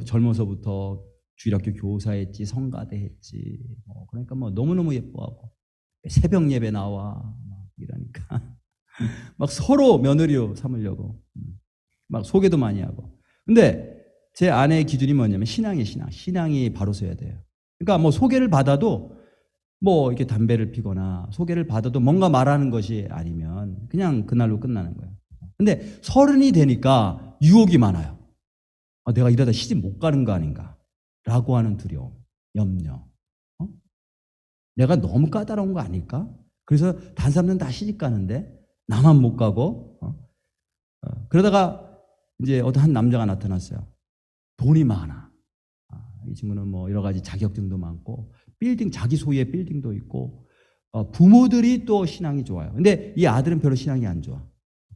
젊어서부터 주일학교 교사했지, 성가대 했지. 그러니까 뭐 너무너무 예뻐하고 새벽 예배 나와 막 이러니까 막 서로 며느리로 삼으려고 막 소개도 많이 하고. 근데 제 아내의 기준이 뭐냐면 신앙이에요, 신앙. 신앙이 바로 서야 돼요. 그러니까 뭐 소개를 받아도 뭐 이렇게 담배를 피거나 소개를 받아도 뭔가 말하는 것이 아니면 그냥 그날로 끝나는 거예요. 근데 30이 되니까 유혹이 많아요. 내가 이러다 시집 못 가는 거 아닌가 라고 하는 두려움, 염려. 내가 너무 까다로운 거 아닐까? 그래서 다른 사람들은 다 시집 가는데 나만 못 가고. 그러다가 이제 어떤 한 남자가 나타났어요. 돈이 많아. 이 친구는 뭐 여러 가지 자격증도 많고 빌딩, 자기 소유의 빌딩도 있고 부모들이 또 신앙이 좋아요. 근데 이 아들은 별로 신앙이 안 좋아.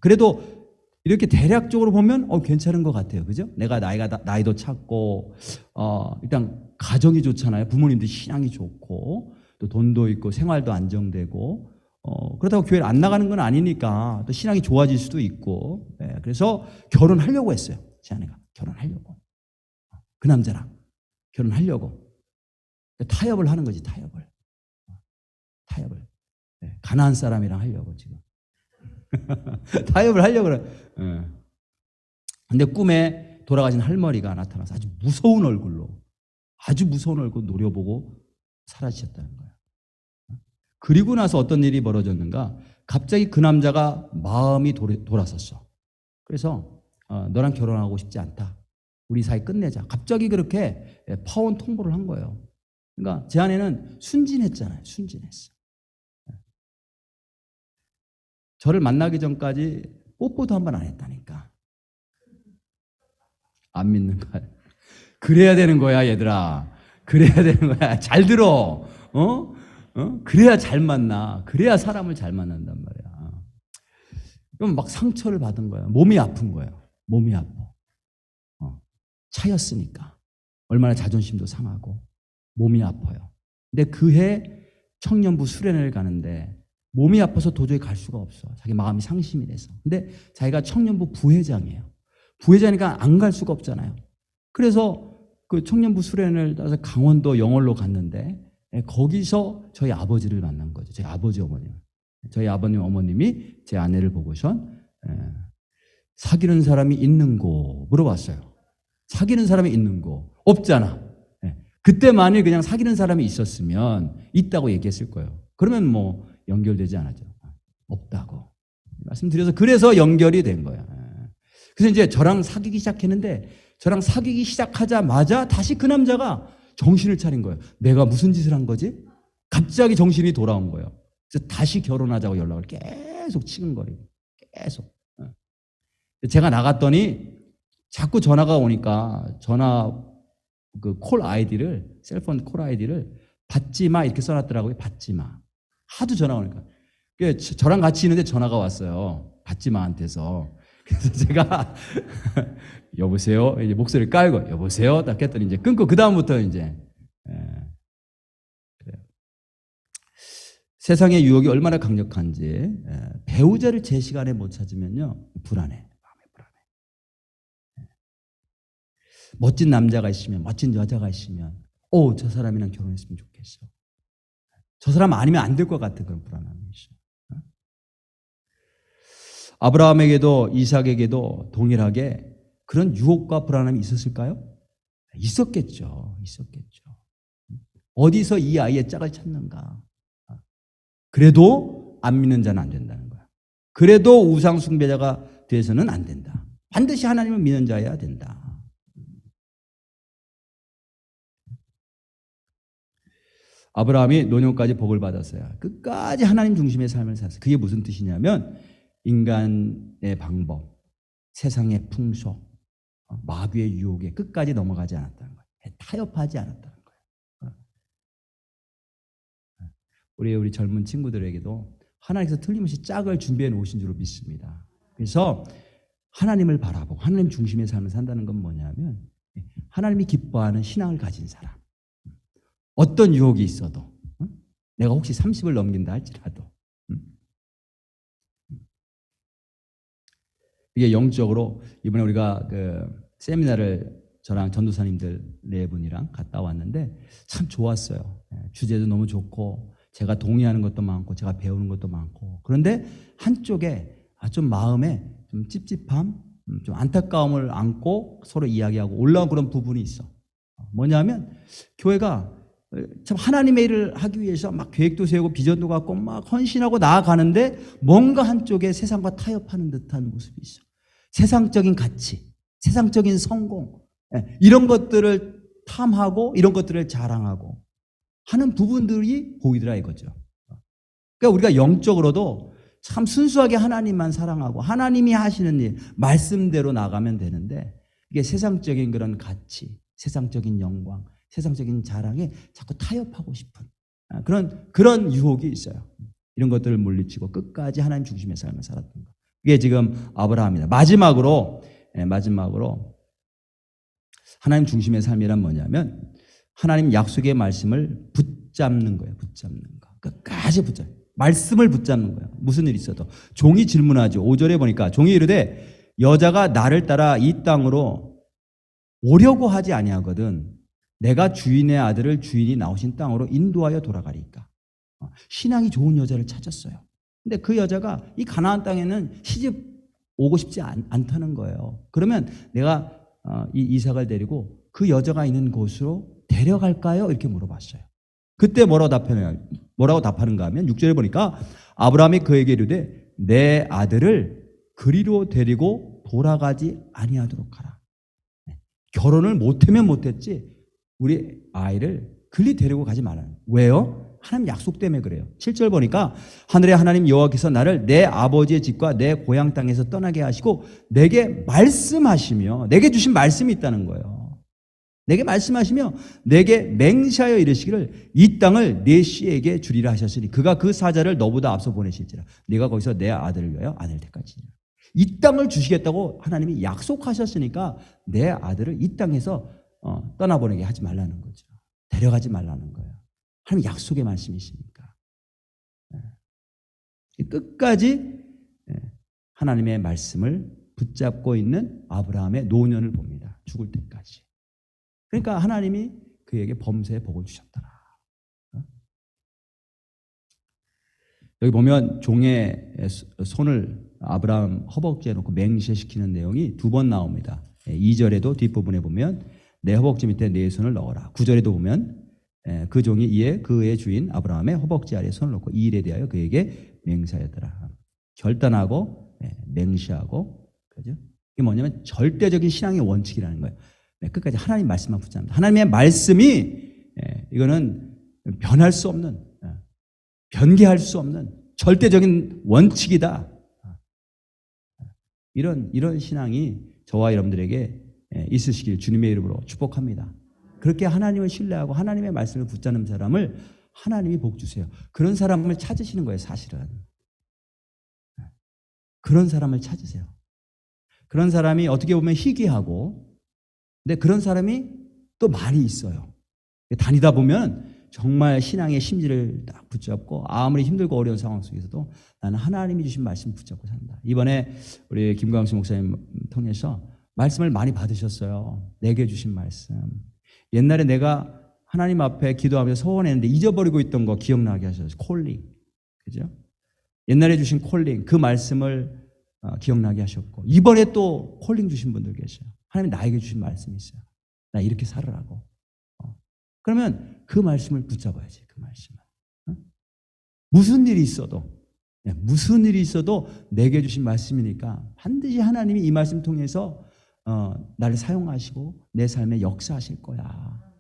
그래도 이렇게 대략적으로 보면 괜찮은 것 같아요. 그죠? 내가 나이도 찼고 일단 가정이 좋잖아요. 부모님들이 신앙이 좋고 또 돈도 있고 생활도 안정되고 그렇다고 교회를 안 나가는 건 아니니까 또 신앙이 좋아질 수도 있고. 그래서 결혼하려고 했어요. 제 아내가 결혼하려고. 그 남자랑 결혼하려고. 타협을 하는 거지, 타협을. 가나안 사람이랑 하려고 지금. 타협을 하려고 그래. 근데 꿈에 돌아가신 할머니가 나타나서 아주 무서운 얼굴로 노려보고 사라지셨다는 거예요. 그리고 나서 어떤 일이 벌어졌는가? 갑자기 그 남자가 마음이 돌아섰어. 그래서 너랑 결혼하고 싶지 않다. 우리 사이 끝내자. 갑자기 그렇게 파혼 통보를 한 거예요. 그러니까 제 아내는 순진했잖아요. 순진했어. 저를 만나기 전까지 뽀뽀도 한 번 안 했다니까. 안 믿는 거야. 그래야 되는 거야, 얘들아. 그래야 되는 거야. 잘 들어. 그래야 잘 만나. 그래야 사람을 잘 만난단 말이야. 그럼 막 상처를 받은 거야. 몸이 아픈 거예요. 몸이 아파. 차였으니까. 얼마나 자존심도 상하고 몸이 아파요. 근데 그해 청년부 수련회를 가는데 몸이 아파서 도저히 갈 수가 없어. 자기 마음이 상심이 돼서. 근데 자기가 청년부 부회장이에요. 부회장이니까 안 갈 수가 없잖아요. 그래서 그 청년부 수련회를 따라서 강원도 영월로 갔는데 거기서 저희 아버지를 만난 거죠. 저희 아버지 어머님. 저희 아버님 어머님이 제 아내를 보고선 사귀는 사람이 있는고 물어봤어요. 사귀는 사람이 있는고 없잖아. 그때 만일 그냥 사귀는 사람이 있었으면 있다고 얘기했을 거예요. 그러면 뭐 연결되지 않았죠. 없다고 말씀드려서 그래서 연결이 된 거야. 그래서 이제 저랑 사귀기 시작했는데 저랑 사귀기 시작하자마자 다시 그 남자가 정신을 차린 거예요. 내가 무슨 짓을 한 거지? 갑자기 정신이 돌아온 거예요. 그래서 다시 결혼하자고 연락을 계속 치근거리고 계속. 제가 나갔더니 자꾸 전화가 오니까 그 콜 아이디를 셀폰 콜 아이디를 받지 마 이렇게 써놨더라고요. 받지 마. 하도 전화 오니까. 저랑 같이 있는데 전화가 왔어요. 받지 마한테서. 그래서 제가 여보세요. 이제 목소리를 깔고 여보세요. 딱 했더니 이제 끊고 그 다음부터 이제 그래요. 세상의 유혹이 얼마나 강력한지 배우자를 제 시간에 못 찾으면요 불안해. 마음이 불안해. 멋진 남자가 있으면 멋진 여자가 있으면 저 사람이랑 결혼했으면 좋겠어. 저 사람 아니면 안 될 것 같은 그런 불안함이 있어. 아브라함에게도 이삭에게도 동일하게 그런 유혹과 불안함이 있었을까요? 있었겠죠. 어디서 이 아이의 짝을 찾는가? 그래도 안 믿는 자는 안 된다는 거야. 그래도 우상 숭배자가 돼서는 안 된다. 반드시 하나님을 믿는 자여야 된다. 아브라함이 노년까지 복을 받았어요. 끝까지 하나님 중심의 삶을 살았어요. 그게 무슨 뜻이냐면 인간의 방법, 세상의 풍속, 마귀의 유혹에 끝까지 넘어가지 않았다는 거예요. 타협하지 않았다는 거예요. 우리 젊은 친구들에게도 하나님께서 틀림없이 짝을 준비해 놓으신 줄로 믿습니다. 그래서 하나님을 바라보고 하나님 중심의 삶을 산다는 건 뭐냐면 하나님이 기뻐하는 신앙을 가진 사람. 어떤 유혹이 있어도 내가 혹시 30을 넘긴다 할지라도 이게 영적으로 이번에 우리가 그 세미나를 저랑 전도사님들 네 분이랑 갔다 왔는데 참 좋았어요. 주제도 너무 좋고 제가 동의하는 것도 많고 제가 배우는 것도 많고 그런데 한쪽에 좀 마음에 좀 찝찝함, 좀 안타까움을 안고 서로 이야기하고 올라온 그런 부분이 있어. 뭐냐면 교회가 참 하나님의 일을 하기 위해서 막 계획도 세우고 비전도 갖고 막 헌신하고 나아가는데 뭔가 한쪽에 세상과 타협하는 듯한 모습이 있어. 세상적인 가치, 세상적인 성공 이런 것들을 탐하고 이런 것들을 자랑하고 하는 부분들이 보이더라 이거죠. 그러니까 우리가 영적으로도 참 순수하게 하나님만 사랑하고 하나님이 하시는 일, 말씀대로 나가면 되는데 이게 세상적인 그런 가치, 세상적인 영광, 세상적인 자랑에 자꾸 타협하고 싶은 그런 유혹이 있어요. 이런 것들을 물리치고 끝까지 하나님 중심의 삶을 살았던 것. 이게 지금 아브라함이다. 마지막으로 하나님 중심의 삶이란 뭐냐면 하나님 약속의 말씀을 붙잡는 거예요. 붙잡는 거. 끝까지 붙잡는 거예요. 말씀을 붙잡는 거예요. 무슨 일이 있어도. 종이 질문하죠. 5절에 보니까 종이 이르되 여자가 나를 따라 이 땅으로 오려고 하지 아니하거든 내가 주인의 아들을 주인이 나오신 땅으로 인도하여 돌아가리까. 신앙이 좋은 여자를 찾았어요. 근데 그 여자가 이 가나안 땅에는 시집 오고 싶지 않다는 거예요. 그러면 내가 이 이삭을 데리고 그 여자가 있는 곳으로 데려갈까요? 이렇게 물어봤어요. 그때 뭐라고 답하는가 하면 6절에 보니까 아브라함이 그에게 이르되 내 아들을 그리로 데리고 돌아가지 아니하도록 하라. 결혼을 못하면 못했지 우리 아이를 그리 데리고 가지 말아요. 왜요? 하나님 약속 때문에 그래요. 7절 보니까 하늘의 하나님 여호와께서 나를 내 아버지의 집과 내 고향 땅에서 떠나게 하시고 내게 말씀하시며 내게 주신 말씀이 있다는 거예요. 내게 말씀하시며 내게 맹세하여 이르시기를 이 땅을 내 씨에게 주리라 하셨으니 그가 그 사자를 너보다 앞서 보내실지라 네가 거기서 내 아들을 위하여 아낼 때까지니라. 이 땅을 주시겠다고 하나님이 약속하셨으니까 내 아들을 이 땅에서 떠나보내게 하지 말라는 거죠. 데려가지 말라는 거예요. 하나님 약속의 말씀이시니까. 끝까지 하나님의 말씀을 붙잡고 있는 아브라함의 노년을 봅니다. 죽을 때까지. 그러니까 하나님이 그에게 범사의 복을 주셨더라. 여기 보면 종의 손을 아브라함 허벅지에 놓고 맹세시키는 내용이 두 번 나옵니다. 2절에도 뒷부분에 보면 내 허벅지 밑에 내 손을 넣어라. 9절에도 보면 그 종이 이에 그의 주인 아브라함의 허벅지 아래에 손을 놓고 이 일에 대하여 그에게 맹세하였더라. 결단하고 맹세하고 그죠? 이게 뭐냐면 절대적인 신앙의 원칙이라는 거예요. 끝까지 하나님 말씀만 붙잡는다. 하나님의 말씀이 이거는 변할 수 없는 변개할 수 없는 절대적인 원칙이다. 이런 신앙이 저와 여러분들에게 있으시길 주님의 이름으로 축복합니다. 그렇게 하나님을 신뢰하고 하나님의 말씀을 붙잡는 사람을 하나님이 복 주세요. 그런 사람을 찾으시는 거예요, 사실은. 그런 사람을 찾으세요. 그런 사람이 어떻게 보면 희귀하고, 근데 그런 사람이 또 많이 있어요. 다니다 보면 정말 신앙의 심지를 딱 붙잡고 아무리 힘들고 어려운 상황 속에서도 나는 하나님이 주신 말씀 붙잡고 산다. 이번에 우리 김광수 목사님 통해서 말씀을 많이 받으셨어요. 내게 주신 말씀. 옛날에 내가 하나님 앞에 기도하면서 소원했는데 잊어버리고 있던 거 기억나게 하셨어요. 콜링. 그죠? 옛날에 주신 콜링, 그 말씀을 기억나게 하셨고, 이번에 또 콜링 주신 분들 계셔요. 하나님 나에게 주신 말씀이 있어요. 나 이렇게 살으라고. 그러면 그 말씀을 붙잡아야지, 그 말씀을. 무슨 일이 있어도 내게 주신 말씀이니까 반드시 하나님이 이 말씀 통해서 나를 사용하시고 내 삶에 역사하실 거야.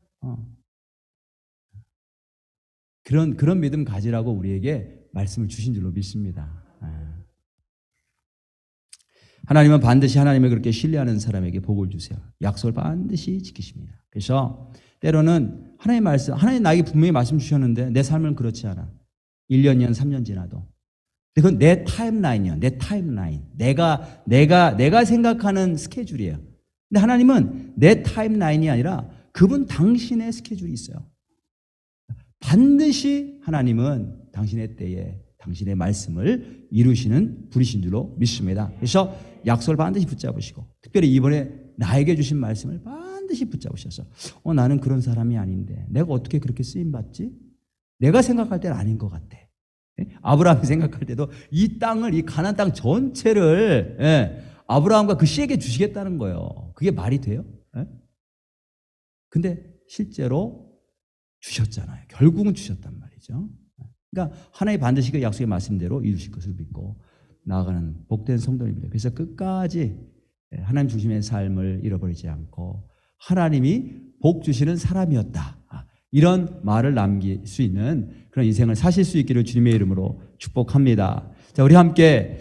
그런 믿음 가지라고 우리에게 말씀을 주신 줄로 믿습니다. 하나님은 반드시 하나님을 그렇게 신뢰하는 사람에게 복을 주세요. 약속을 반드시 지키십니다. 그래서 때로는 하나님의 말씀, 하나님 나에게 분명히 말씀 주셨는데 내 삶은 그렇지 않아. 1년, 2년, 3년 지나도 그건 내 타임라인이에요. 내 타임라인. 내가 생각하는 스케줄이에요. 근데 하나님은 내 타임라인이 아니라 그분 당신의 스케줄이 있어요. 반드시 하나님은 당신의 때에 당신의 말씀을 이루시는 분이신 줄로 믿습니다. 그래서 약속을 반드시 붙잡으시고, 특별히 이번에 나에게 주신 말씀을 반드시 붙잡으셔서 나는 그런 사람이 아닌데 내가 어떻게 그렇게 쓰임받지? 내가 생각할 때는 아닌 것 같아. 아브라함이 생각할 때도 이 땅을, 이 가나안 땅 전체를 아브라함과 그 씨에게 주시겠다는 거예요. 그게 말이 돼요? 근데 실제로 주셨잖아요. 결국은 주셨단 말이죠. 그러니까 하나님 반드시 그 약속의 말씀대로 이루실 것을 믿고 나아가는 복된 성도입니다. 그래서 끝까지 하나님 중심의 삶을 잃어버리지 않고 하나님이 복 주시는 사람이었다, 이런 말을 남길 수 있는 그런 인생을 사실 수 있기를 주님의 이름으로 축복합니다. 자, 우리 함께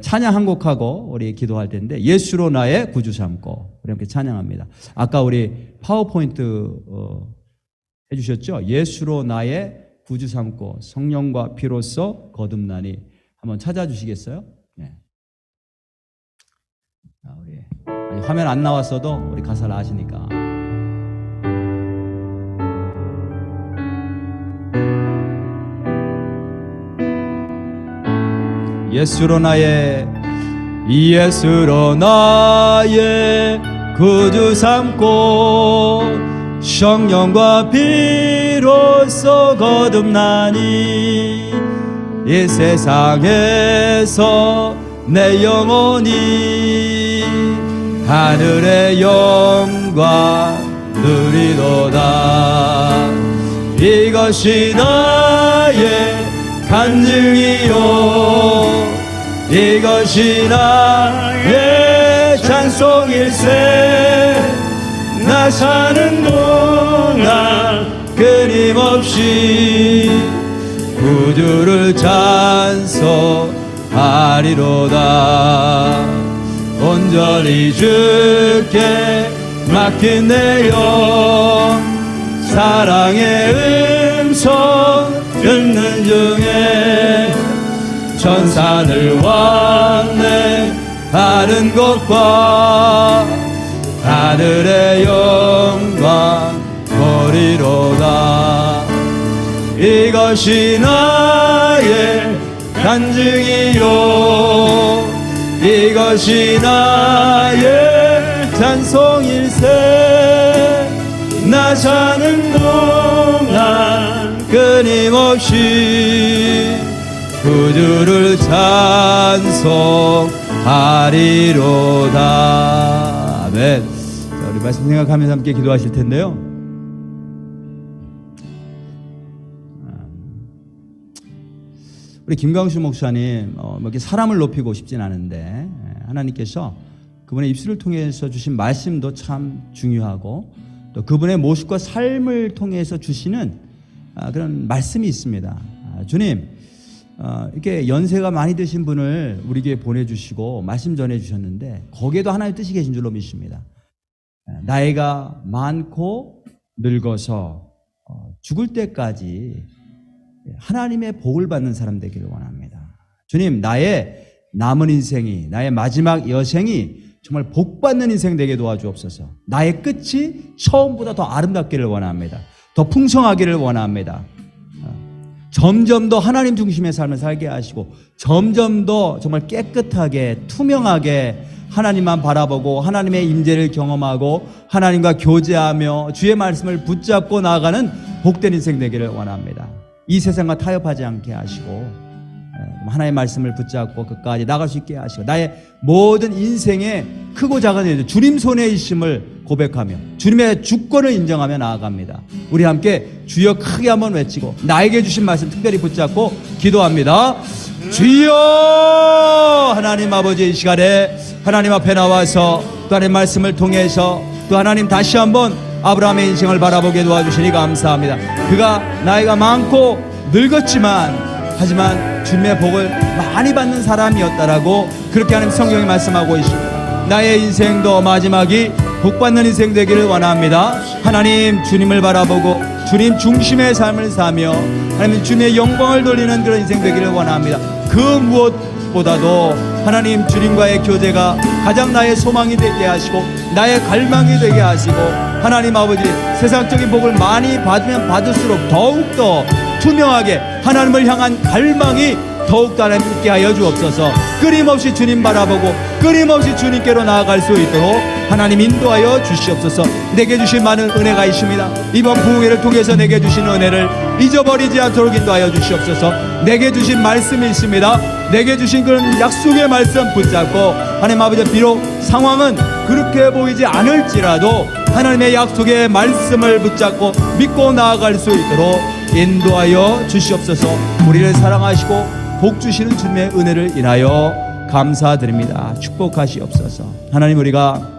찬양 한 곡하고 우리 기도할 텐데, 예수로 나의 구주 삼고 우리 함께 찬양합니다. 아까 우리 파워포인트 해주셨죠? 예수로 나의 구주 삼고 성령과 피로써 거듭나니 한번 찾아주시겠어요? 네. 아니, 화면 안 나왔어도 우리 가사를 아시니까. 예수로 나의 구주 삼고 성령과 피로써 거듭나니 이 세상에서 내 영혼이 하늘의 영광 누리도다. 이것이 나의 간증이요, 이것이 나의 찬송일세. 나 사는 동안 끊임없이 구주를 찬송하리로다. 온전히 주께 맡긴 내 영, 사랑의 음성 듣는 중에 천산을 왕래하는 곳과 하늘의 영광 보리로다. 이것이 나의 간증이요, 이것이 나의 찬송일세. 나 사는 동안 끊임없이 구주를 찬송하리로다. 아멘. 자, 우리 말씀 생각하면서 함께 기도하실 텐데요. 우리 김광수 목사님, 이렇게 사람을 높이고 싶진 않은데 하나님께서 그분의 입술을 통해서 주신 말씀도 참 중요하고, 또 그분의 모습과 삶을 통해서 주시는 그런 말씀이 있습니다. 주님, 이렇게 연세가 많이 드신 분을 우리 교회에 보내주시고 말씀 전해주셨는데 거기에도 하나님의 뜻이 계신 줄로 믿습니다. 나이가 많고 늙어서 죽을 때까지 하나님의 복을 받는 사람 되기를 원합니다. 주님, 나의 남은 인생이, 나의 마지막 여생이 정말 복받는 인생 되게 도와주옵소서. 나의 끝이 처음보다 더 아름답기를 원합니다. 더 풍성하기를 원합니다. 점점 더 하나님 중심의 삶을 살게 하시고, 점점 더 정말 깨끗하게 투명하게 하나님만 바라보고 하나님의 임재를 경험하고 하나님과 교제하며 주의 말씀을 붙잡고 나아가는 복된 인생 되기를 원합니다. 이 세상과 타협하지 않게 하시고 하나님의 말씀을 붙잡고 끝까지 나갈 수 있게 하시고, 나의 모든 인생의 크고 작은 일 주님 손에 있음을 고백하며 주님의 주권을 인정하며 나아갑니다. 우리 함께 주여 크게 한번 외치고 나에게 주신 말씀 특별히 붙잡고 기도합니다. 주여! 하나님 아버지, 이 시간에 하나님 앞에 나와서 또 하나님의 말씀을 통해서 또 하나님 다시 한번 아브라함의 인생을 바라보게 도와주시니 감사합니다. 그가 나이가 많고 늙었지만 하지만 주님의 복을 많이 받는 사람이었다라고 그렇게 하나님 성경이 말씀하고 있습니다. 나의 인생도 마지막이 복받는 인생 되기를 원합니다. 하나님, 주님을 바라보고 주님 중심의 삶을 사며 하나님 주님의 영광을 돌리는 그런 인생 되기를 원합니다. 그 무엇보다도 하나님 주님과의 교제가 가장 나의 소망이 되게 하시고 나의 갈망이 되게 하시고 하나님 아버지 세상적인 복을 많이 받으면 받을수록 더욱더 투명하게 하나님을 향한 갈망이 더욱더 하나님 있게 하여 주옵소서. 끊임없이 주님 바라보고 끊임없이 주님께로 나아갈 수 있도록 하나님 인도하여 주시옵소서. 내게 주신 많은 은혜가 있습니다. 이번 부흥회를 통해서 내게 주신 은혜를 잊어버리지 않도록 인도하여 주시옵소서. 내게 주신 말씀이 있습니다. 내게 주신 그런 약속의 말씀 붙잡고 하나님 아버지 비록 상황은 그렇게 보이지 않을지라도 하나님의 약속의 말씀을 붙잡고 믿고 나아갈 수 있도록 인도하여 주시옵소서. 우리를 사랑하시고 복 주시는 주님의 은혜를 인하여 감사드립니다. 축복하시옵소서. 하나님 우리가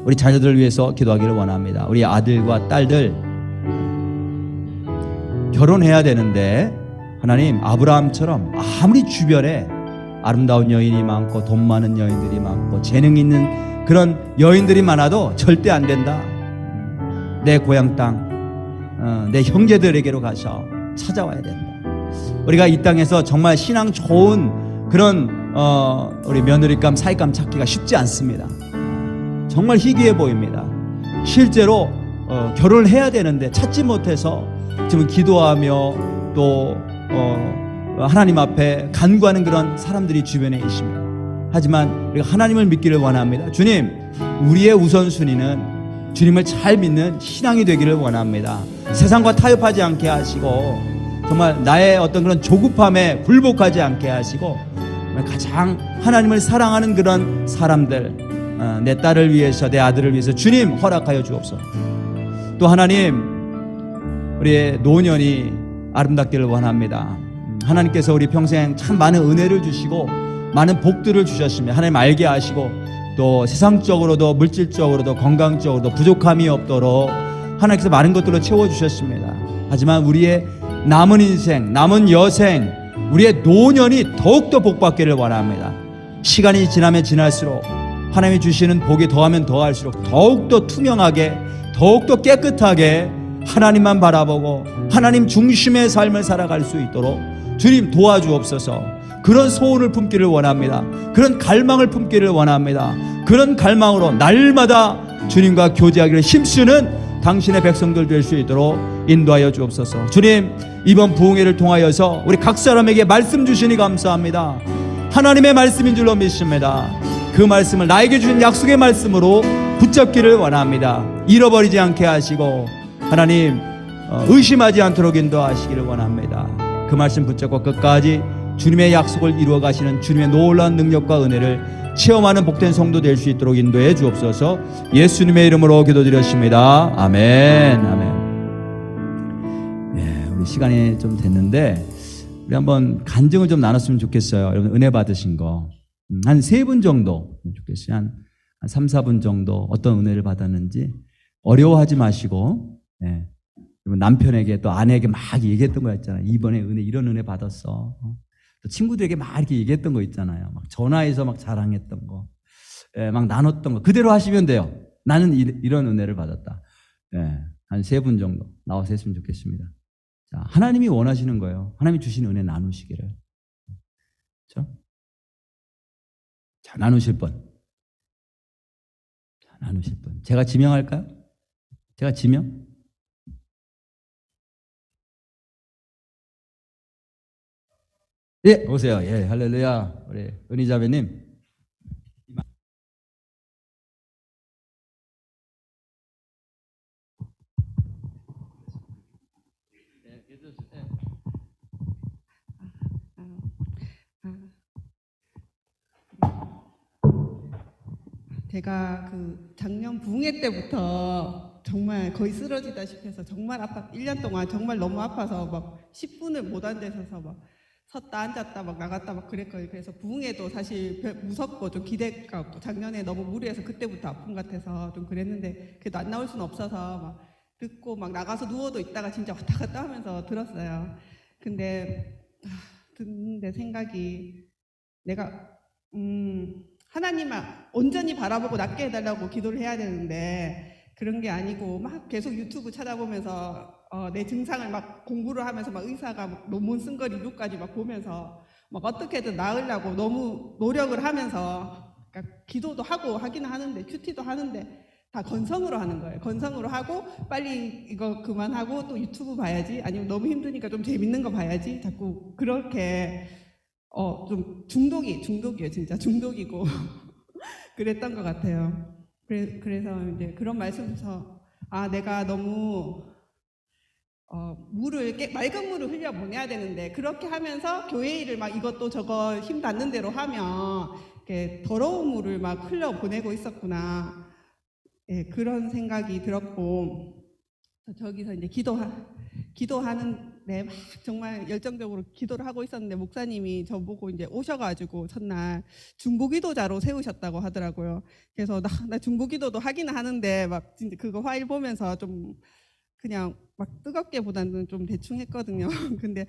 우리 자녀들을 위해서 기도하기를 원합니다. 우리 아들과 딸들 결혼해야 되는데 하나님 아브라함처럼 아무리 주변에 아름다운 여인이 많고 돈 많은 여인들이 많고 재능 있는 그런 여인들이 많아도 절대 안 된다. 내 고향 땅, 내 형제들에게로 가서 찾아와야 된다. 우리가 이 땅에서 정말 신앙 좋은 그런 우리 며느리감 사이감 찾기가 쉽지 않습니다. 정말 희귀해 보입니다. 실제로 결혼을 해야 되는데 찾지 못해서 지금 기도하며 또 하나님 앞에 간구하는 그런 사람들이 주변에 있습니다. 하지만 우리가 하나님을 믿기를 원합니다. 주님, 우리의 우선순위는 주님을 잘 믿는 신앙이 되기를 원합니다. 세상과 타협하지 않게 하시고 정말 나의 어떤 그런 조급함에 굴복하지 않게 하시고 가장 하나님을 사랑하는 그런 사람들, 내 딸을 위해서 내 아들을 위해서 주님 허락하여 주옵소서. 또 하나님 우리의 노년이 아름답기를 원합니다. 하나님께서 우리 평생 참 많은 은혜를 주시고 많은 복들을 주셨습니다. 하나님 알게 하시고 또 세상적으로도 물질적으로도 건강적으로도 부족함이 없도록 하나님께서 많은 것들로 채워주셨습니다. 하지만 우리의 남은 인생, 남은 여생, 우리의 노년이 더욱더 복받기를 원합니다. 시간이 지나면 지날수록 하나님이 주시는 복이 더하면 더할수록 더욱더 투명하게 더욱더 깨끗하게 하나님만 바라보고 하나님 중심의 삶을 살아갈 수 있도록 주님 도와주옵소서. 그런 소원을 품기를 원합니다. 그런 갈망을 품기를 원합니다. 그런 갈망으로 날마다 주님과 교제하기를 힘쓰는 당신의 백성들 될 수 있도록 인도하여 주옵소서. 주님, 이번 부흥회를 통하여서 우리 각 사람에게 말씀 주시니 감사합니다. 하나님의 말씀인 줄로 믿습니다. 그 말씀을 나에게 주신 약속의 말씀으로 붙잡기를 원합니다. 잃어버리지 않게 하시고 하나님 의심하지 않도록 인도하시기를 원합니다. 그 말씀 붙잡고 끝까지 주님의 약속을 이루어 가시는 주님의 놀라운 능력과 은혜를 체험하는 복된 성도 될 수 있도록 인도해 주옵소서. 예수님의 이름으로 기도드렸습니다. 아멘. 아멘. 네, 우리 시간이 좀 됐는데 우리 한번 간증을 좀 나눴으면 좋겠어요. 여러분 은혜 받으신 거 한 3분 정도 좋겠어요. 한 3, 4분 정도 어떤 은혜를 받았는지 어려워하지 마시고 남편에게 또 아내에게 막 얘기했던 거 있잖아요. 이번에 은혜 이런 은혜 받았어. 또 친구들에게 막 이렇게 얘기했던 거 있잖아요. 막 전화해서 막 자랑했던 거, 막 나눴던 거 그대로 하시면 돼요. 나는 이런 은혜를 받았다. 한 3분 정도 나와서 했으면 좋겠습니다. 자, 하나님이 원하시는 거예요. 하나님이 주신 은혜 나누시기를. 그렇죠? 자, 나누실 분. 자, 나누실 분. 제가 지명할까요? 제가 지명? 예, 오세요. 예, 할렐루야. 우리 은희자매님. 제가 그 작년 부흥회 때부터 정말 거의 쓰러지다시피 해서 정말 1년 동안 정말 너무 아파서 막 10분을 못 앉아서 막 섰다 앉았다 막 나갔다 막 그랬거든요. 그래서 부흥회도 사실 무섭고 좀 기대가 없고 작년에 너무 무리해서 그때부터 아픈 것 같아서 좀 그랬는데 그래도 안 나올 수는 없어서 막 듣고 막 나가서 누워도 있다가 진짜 왔다 갔다 하면서 들었어요. 근데 듣는데 생각이 내가 하나님을 온전히 바라보고 낫게 해달라고 기도를 해야 되는데 그런 게 아니고 막 계속 유튜브 찾아보면서 내 증상을 막 공부를 하면서 막 의사가 막 논문 쓴 거 리뷰까지 막 보면서 막 어떻게든 나으려고 너무 노력을 하면서 그러니까 기도도 하고 하기는 하는데 큐티도 하는데 다 건성으로 하는 거예요. 건성으로 하고 빨리 이거 그만하고 또 유튜브 봐야지 아니면 너무 힘드니까 좀 재밌는 거 봐야지 자꾸 그렇게 좀 중독이에요. 진짜 중독이고 그랬던 것 같아요. 그래서 이제 그런 말씀에서 내가 너무 맑은 물을 흘려보내야 되는데 그렇게 하면서 교회 일을 막 이것도 저거 힘 닿는 대로 하면 이렇게 더러운 물을 막 흘려보내고 있었구나. 예, 그런 생각이 들었고 저기서 이제 기도하는데 막 정말 열정적으로 기도를 하고 있었는데 목사님이 저보고 이제 오셔가지고 첫날 중보기도자로 세우셨다고 하더라고요. 그래서 나 중보기도도 하기는 하는데 막 진짜 그거 파일 보면서 좀 그냥 막 뜨겁게보다는 좀 대충 했거든요. 근데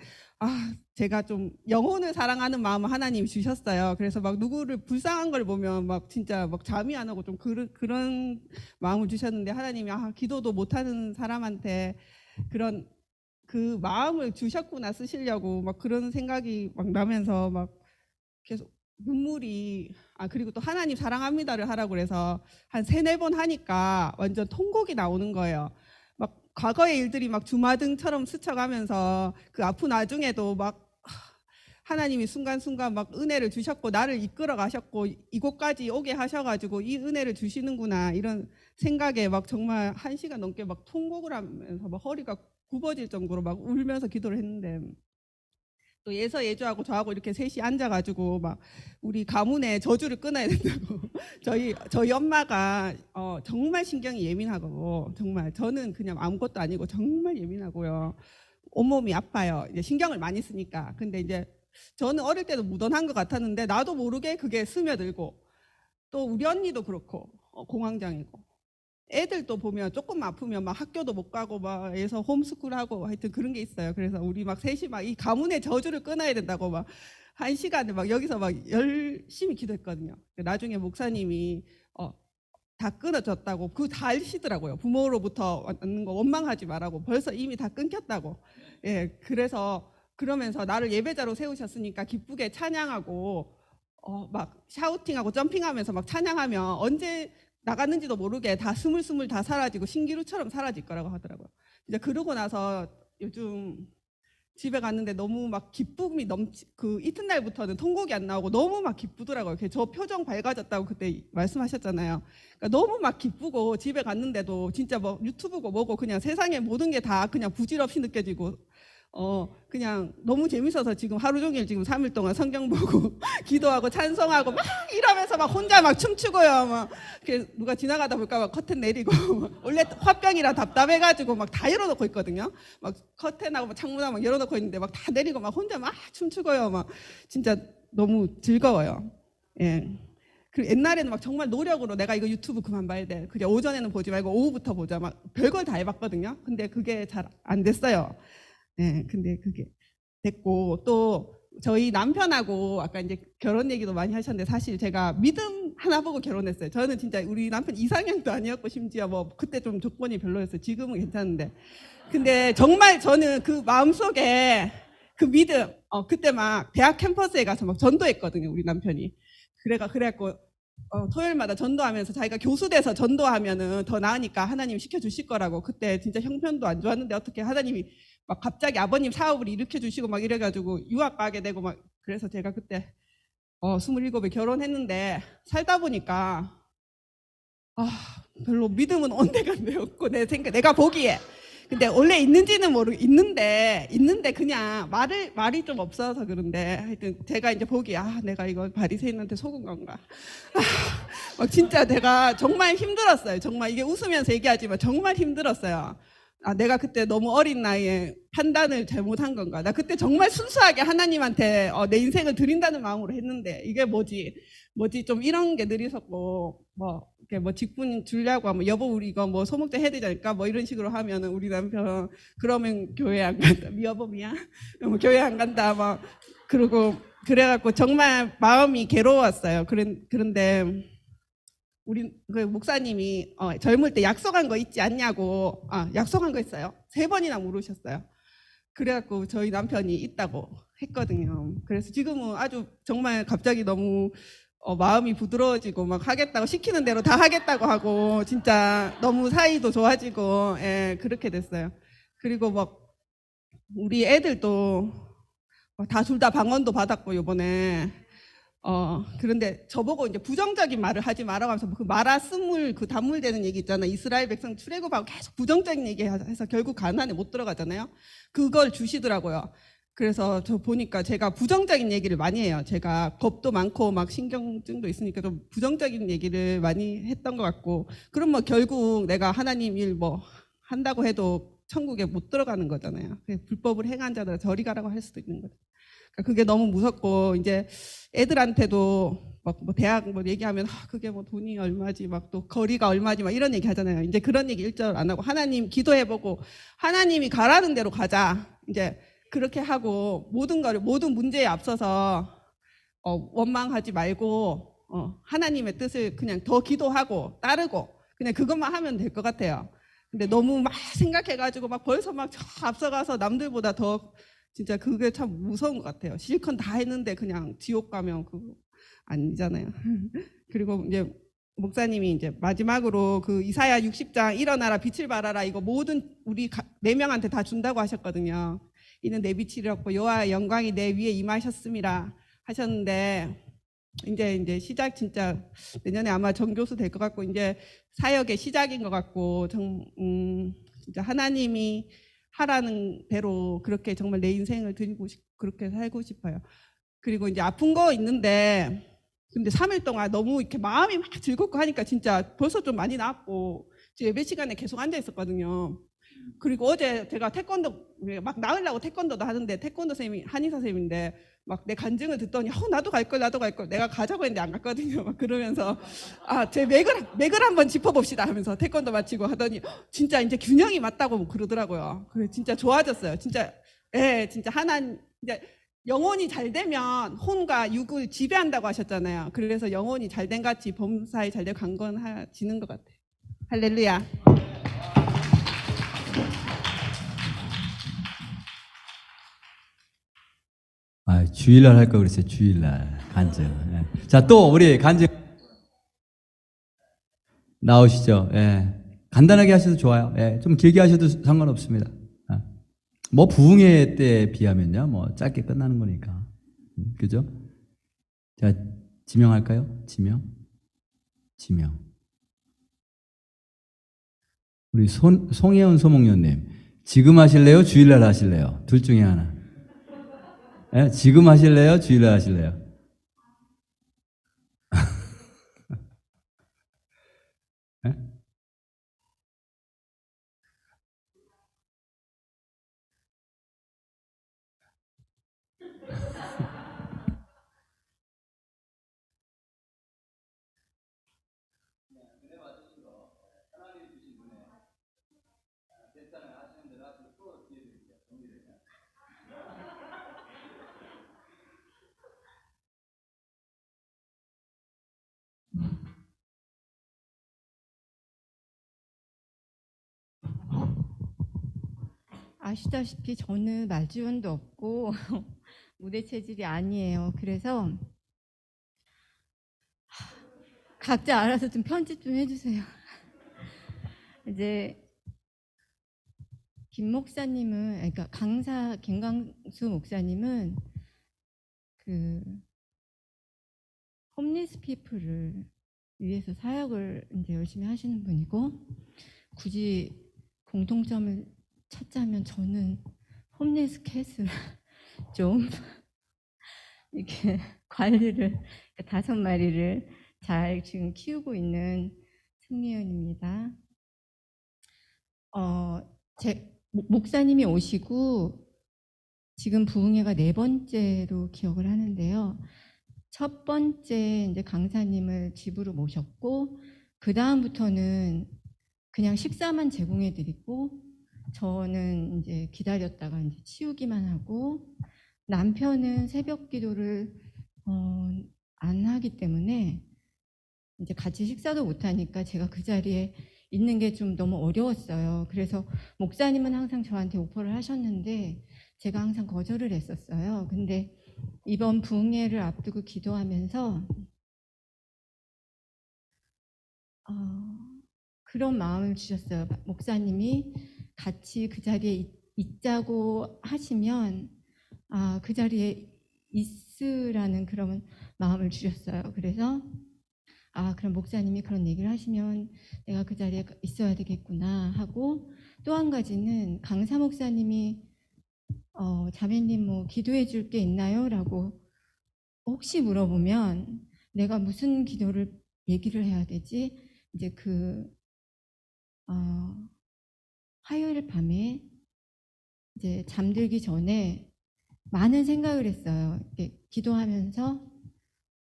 제가 좀 영혼을 사랑하는 마음을 하나님이 주셨어요. 그래서 막 누구를 불쌍한 걸 보면 막 진짜 막 잠이 안 오고 좀 그런 마음을 주셨는데 하나님이 기도도 못하는 사람한테 그런 그 마음을 주셨구나 쓰시려고 막 그런 생각이 막 나면서 막 계속 눈물이 그리고 또 하나님 사랑합니다를 하라고 그래서 한 3-4번 하니까 완전 통곡이 나오는 거예요. 막 과거의 일들이 막 주마등처럼 스쳐가면서 그 아픈 와중에도 막 하나님이 순간순간 막 은혜를 주셨고 나를 이끌어 가셨고 이곳까지 오게 하셔가지고 이 은혜를 주시는구나 이런 생각에 막 정말 1시간 넘게 막 통곡을 하면서 막 허리가 굽어질 정도로 막 울면서 기도를 했는데 또 예서예주하고 저하고 이렇게 셋이 앉아가지고 막 우리 가문에 저주를 끊어야 된다고 저희 엄마가 정말 신경이 예민하고 정말 저는 그냥 아무것도 아니고 정말 예민하고요. 온몸이 아파요. 이제 신경을 많이 쓰니까. 근데 이제 저는 어릴 때도 무던한 것 같았는데 나도 모르게 그게 스며들고 또 우리 언니도 그렇고 공황장애고 애들도 보면 조금 아프면 막 학교도 못 가고 막 해서 홈스쿨하고 하여튼 그런 게 있어요. 그래서 우리 막 셋이 막 이 가문의 저주를 끊어야 된다고 막 1시간을 막 여기서 막 열심히 기도했거든요. 나중에 목사님이 다 끊어졌다고 다 아시더라고요. 부모로부터 왔는 거 원망하지 말라고 벌써 이미 다 끊겼다고. 예, 그래서 그러면서 나를 예배자로 세우셨으니까 기쁘게 찬양하고 막 샤우팅하고 점핑하면서 막 찬양하면 언제 나갔는지도 모르게 다 스물스물 다 사라지고 신기루처럼 사라질 거라고 하더라고요. 이제 그러고 나서 요즘 집에 갔는데 너무 막 기쁨이 그 이튿날부터는 통곡이 안 나오고 너무 막 기쁘더라고요. 저 표정 밝아졌다고 그때 말씀하셨잖아요. 그러니까 너무 막 기쁘고 집에 갔는데도 진짜 뭐 유튜브고 뭐고 그냥 세상의 모든 게 다 그냥 부질없이 느껴지고 그냥 너무 재밌어서 지금 하루 종일 지금 3일 동안 성경 보고 기도하고 찬송하고 막 이러면서 막 혼자 막 춤추고요. 막 누가 지나가다 볼까 봐 커튼 내리고 원래 화병이라 답답해가지고 막 다 열어놓고 있거든요. 막 커튼하고 막 창문하고 막 열어놓고 있는데 막 다 내리고 막 혼자 막 춤추고요. 막 진짜 너무 즐거워요. 예. 그리고 옛날에는 막 정말 노력으로 내가 이거 유튜브 그만 봐야 돼. 그냥 오전에는 보지 말고 오후부터 보자. 막 별걸 다 해봤거든요. 근데 그게 잘 안 됐어요. 네, 근데 그게 됐고 또 저희 남편하고 아까 이제 결혼 얘기도 많이 하셨는데 사실 제가 믿음 하나 보고 결혼했어요. 저는 진짜 우리 남편 이상형도 아니었고 심지어 뭐 그때 좀 조건이 별로였어요. 지금은 괜찮은데 근데 정말 저는 그 마음속에 그 믿음 그때 막 대학 캠퍼스에 가서 막 전도했거든요. 우리 남편이 그래갖고 토요일마다 전도하면서 자기가 교수 돼서 전도하면은 더 나으니까 하나님 시켜주실 거라고 그때 진짜 형편도 안 좋았는데 어떻게 하나님이 막 갑자기 아버님 사업을 일으켜 주시고 막 이래가지고 유학 가게 되고 막 그래서 제가 그때 27에 결혼했는데 살다 보니까 별로 믿음은 온데간데 없고 내가 보기에 근데 원래 있는지는 있는데 그냥 말이 좀 없어서 그런데 하여튼 제가 이제 보기에 내가 이거 바리새인한테 속은 건가 막 진짜 내가 정말 힘들었어요. 정말 이게 웃으면서 얘기하지만 정말 힘들었어요. 내가 그때 너무 어린 나이에 판단을 잘못한 건가. 나 그때 정말 순수하게 하나님한테 내 인생을 드린다는 마음으로 했는데 이게 뭐지 좀 이런 게 늘 있었고 이렇게 직분 주려고 하면 여보 우리 이거 소목자 해야 되지 않을까 이런 식으로 하면은 우리 남편 그러면 교회 안 간다. 여보 미안. 교회 안 간다. 그러고 그래갖고 정말 마음이 괴로웠어요. 그런데 우리 그 목사님이 젊을 때 약속한 거 있지 않냐고 약속한 거 있어요. 3번이나 물으셨어요. 그래갖고 저희 남편이 있다고 했거든요. 그래서 지금은 아주 정말 갑자기 너무 마음이 부드러워지고 막 하겠다고 시키는 대로 다 하겠다고 하고 진짜 너무 사이도 좋아지고 예, 그렇게 됐어요. 그리고 막 우리 애들도 다 둘 다 방언도 받았고 요번에 그런데 저보고 이제 부정적인 말을 하지 말라고 하면서 그 마라스물 그 단물되는 얘기 있잖아. 이스라엘 백성 출애굽하고 계속 부정적인 얘기 해서 결국 가나안에 못 들어가잖아요. 그걸 주시더라고요. 그래서 저 보니까 제가 부정적인 얘기를 많이 해요. 제가 겁도 많고 막 신경증도 있으니까 좀 부정적인 얘기를 많이 했던 것 같고, 그럼 뭐 결국 내가 하나님 일 뭐 한다고 해도 천국에 못 들어가는 거잖아요. 불법을 행한 자들 저리 가라고 할 수도 있는 거죠. 그러니까 그게 너무 무섭고, 이제 애들한테도 막 뭐 대학 뭐 얘기하면 그게 뭐 돈이 얼마지 막 또 거리가 얼마지 막 이런 얘기 하잖아요. 이제 그런 얘기 일절 안 하고 하나님 기도해보고 하나님이 가라는 대로 가자. 이제 그렇게 하고 모든 문제에 앞서서 원망하지 말고 하나님의 뜻을 그냥 더 기도하고 따르고 그냥 그것만 하면 될 것 같아요. 근데 너무 막 생각해가지고 막 벌써 막 저 앞서가서 남들보다 더 진짜 그게 참 무서운 것 같아요. 실컷 다 했는데 그냥 지옥 가면 그거 아니잖아요. 그리고 이제 목사님이 이제 마지막으로 그 이사야 60장 일어나라 빛을 발하라 이거 모든 우리 4명한테 다 준다고 하셨거든요. 이는 내 빛이었고 여호와의 영광이 내 위에 임하셨음이라 하셨는데, 이제 시작 진짜 내년에 아마 정교수 될 것 같고 이제 사역의 시작인 것 같고 진짜 하나님이 하라는 대로 그렇게 정말 내 인생을 드리고 그렇게 살고 싶어요. 그리고 이제 아픈 거 있는데 근데 3일 동안 너무 이렇게 마음이 막 즐겁고 하니까 진짜 벌써 좀 많이 나았고 지금 예배 시간에 계속 앉아 있었거든요. 그리고 어제 제가 태권도 막 나으려고 태권도도 하는데 태권도 선생님이 한의사 선생님인데 막 내 간증을 듣더니 나도 갈 걸 내가 가자고 했는데 안 갔거든요. 막 그러면서 제 맥을 한번 짚어봅시다 하면서 태권도 마치고 하더니 진짜 이제 균형이 맞다고 그러더라고요. 그래 진짜 좋아졌어요. 진짜 진짜 이제 영혼이 잘 되면 혼과 육을 지배한다고 하셨잖아요. 그래서 영혼이 잘 된 같이 범사에 잘 되고 강건해지는 것 같아요. 할렐루야. 주일날 할 거 그랬어요. 주일날 간증. 예. 자, 또 우리 간증 나오시죠. 예. 간단하게 하셔도 좋아요. 예. 좀 길게 하셔도 상관없습니다. 뭐 부흥회 때 비하면요, 뭐 짧게 끝나는 거니까. 그죠? 자, 지명할까요? 지명. 우리 송혜원 소목녀님, 지금 하실래요? 주일날 하실래요? 둘 중에 하나. 예? 지금 하실래요? 주일날 하실래요? 예? 아시다시피 저는 말지원도 없고 무대 체질이 아니에요. 그래서 각자 알아서 좀 편집 좀 해주세요. 이제 김 목사님은, 그러니까 강사 김광수 목사님은 그 홈리스 피플을 위해서 사역을 이제 열심히 하시는 분이고, 굳이 공통점을 찾자면 저는 홈리스 캣을 좀 이렇게 관리를 5마리를 잘 지금 키우고 있는 승리연입니다. 목사님이 오시고 지금 부흥회가 4번째로 기억을 하는데요. 첫 번째 이제 강사님을 집으로 모셨고, 그 다음부터는 그냥 식사만 제공해 드리고, 저는 이제 기다렸다가 이제 치우기만 하고, 남편은 새벽 기도를 안 하기 때문에 이제 같이 식사도 못 하니까 제가 그 자리에 있는 게 좀 너무 어려웠어요. 그래서 목사님은 항상 저한테 오퍼를 하셨는데 제가 항상 거절을 했었어요. 근데 이번 부흥회를 앞두고 기도하면서 그런 마음을 주셨어요. 목사님이 같이 그 자리에 있자고 하시면 그 자리에 있으라는 그런 마음을 주셨어요. 그래서 그럼 목사님이 그런 얘기를 하시면 내가 그 자리에 있어야 되겠구나 하고, 또 한 가지는 강사 목사님이 자매님 뭐 기도해 줄 게 있나요? 라고 혹시 물어보면 내가 무슨 기도를 얘기를 해야 되지? 이제 화요일 밤에 이제 잠들기 전에 많은 생각을 했어요. 기도하면서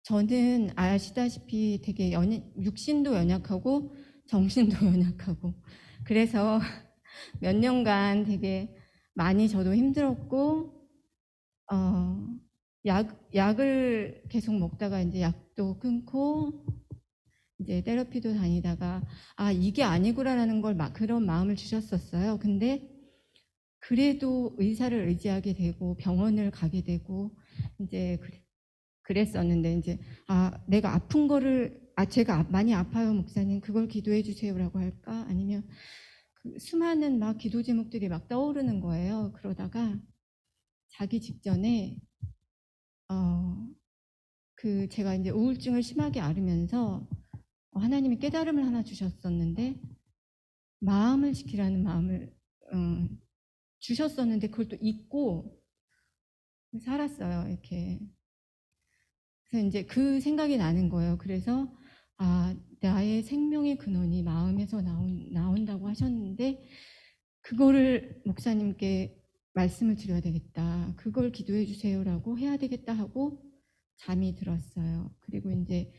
저는 아시다시피 되게 육신도 연약하고 정신도 연약하고, 그래서 몇 년간 되게 많이 저도 힘들었고, 약을 계속 먹다가 이제 약도 끊고 이제 테라피도 다니다가 이게 아니구나라는 걸 그런 마음을 주셨었어요. 근데 그래도 의사를 의지하게 되고 병원을 가게 되고 이제 그랬었는데, 이제 내가 아픈 거를 제가 많이 아파요 목사님, 그걸 기도해 주세요라고 할까, 아니면 그 수많은 막 기도 제목들이 막 떠오르는 거예요. 그러다가 자기 직전에 제가 이제 우울증을 심하게 앓으면서 하나님이 깨달음을 하나 주셨었는데, 마음을 지키라는 마음을 주셨었는데 그걸 또 잊고 살았어요. 이렇게. 그래서 이제 그 생각이 나는 거예요. 그래서 나의 생명의 근원이 마음에서 나온다고 하셨는데 그거를 목사님께 말씀을 드려야 되겠다. 그걸 기도해 주세요라고 해야 되겠다 하고 잠이 들었어요. 그리고 이제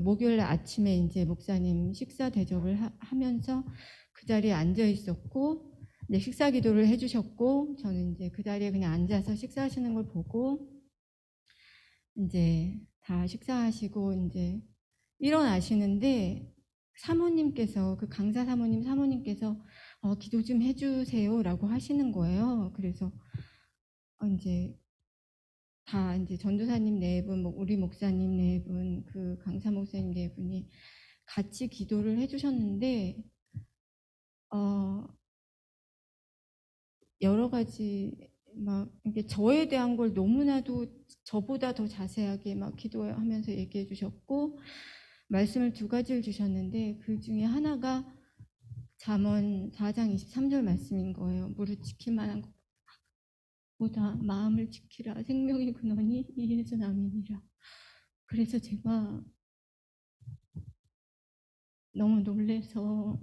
목요일 아침에 이제 목사님 식사 대접을 하면서 그 자리에 앉아 있었고, 이제 식사 기도를 해주셨고, 저는 이제 그 자리에 그냥 앉아서 식사하시는 걸 보고, 이제 다 식사하시고 이제 일어나시는데 사모님께서, 그 강사 사모님께서 기도 좀 해주세요라고 하시는 거예요. 그래서 이제 다 이제 전도사님 네 분, 우리 목사님 네 분, 그 강사 목사님 네 분이 같이 기도를 해주셨는데 여러 가지 막 이게 저에 대한 걸 너무나도 저보다 더 자세하게 막 기도하면서 얘기해 주셨고, 말씀을 2가지를 주셨는데 그 중에 하나가 잠언 4장 23절 말씀인 거예요. 무릇 지킬 만한 것보다 마음을 지키라. 생명의 근원이 이에서 남이니라. 그래서 제가 너무 놀래서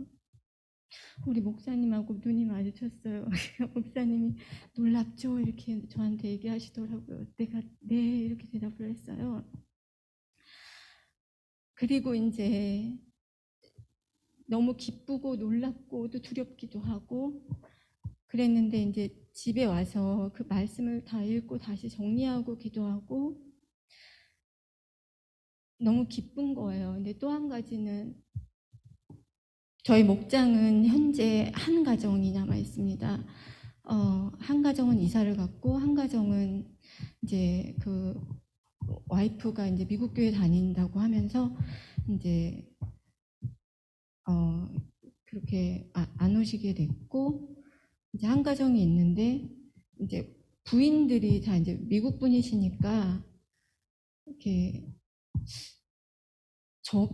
우리 목사님하고 눈이 마주쳤어요. 목사님이 놀랍죠? 이렇게 저한테 얘기하시더라고요. 내가 네 이렇게 대답을 했어요. 그리고 이제 너무 기쁘고 놀랍고 또 두렵기도 하고 그랬는데, 이제 집에 와서 그 말씀을 다 읽고 다시 정리하고 기도하고 너무 기쁜 거예요. 근데 또 한 가지는 저희 목장은 현재 한 가정이 남아 있습니다. 한 가정은 이사를 갔고, 한 가정은 이제 그 와이프가 이제 미국 교회 다닌다고 하면서 이제 그렇게 안 오시게 됐고, 이제 한 가정이 있는데 이제 부인들이 다 이제 미국 분이시니까 이렇게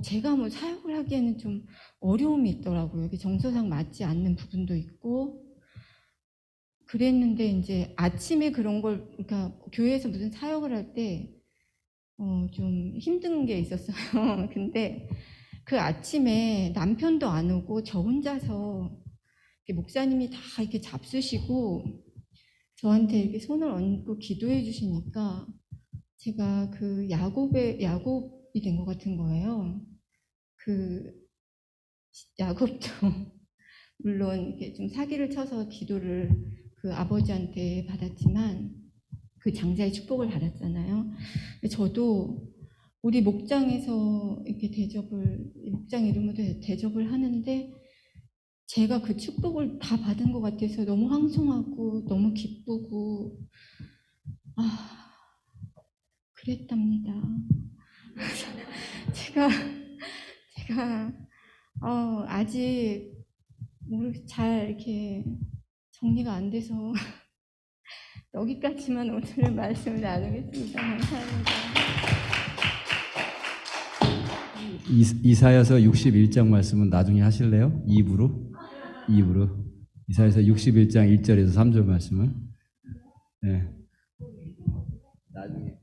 제가 뭐 사역을 하기에는 좀 어려움이 있더라고요. 이게 정서상 맞지 않는 부분도 있고 그랬는데, 이제 아침에 그런 걸, 그러니까 교회에서 무슨 사역을 할 때 좀 힘든 게 있었어요. 근데 그 아침에 남편도 안 오고 저 혼자서 목사님이 다 이렇게 잡수시고 저한테 이렇게 손을 얹고 기도해 주시니까 제가 그 야곱이 된 것 같은 거예요. 그 야곱도 물론 이렇게 좀 사기를 쳐서 기도를 그 아버지한테 받았지만 그 장자의 축복을 받았잖아요. 저도 우리 목장에서 이렇게 목장 이름으로 대접을 하는데 제가 그 축복을 다 받은 것 같아서 너무 황송하고 너무 기쁘고 그랬답니다. 제가 아직 잘 이렇게 정리가 안 돼서 여기까지만 오늘 말씀을 나누겠습니다. 감사합니다. 이사야서 61장 말씀은 나중에 하실래요? 2부로? 이사야서 61장 1절에서 3절 말씀을. 네. 나중에.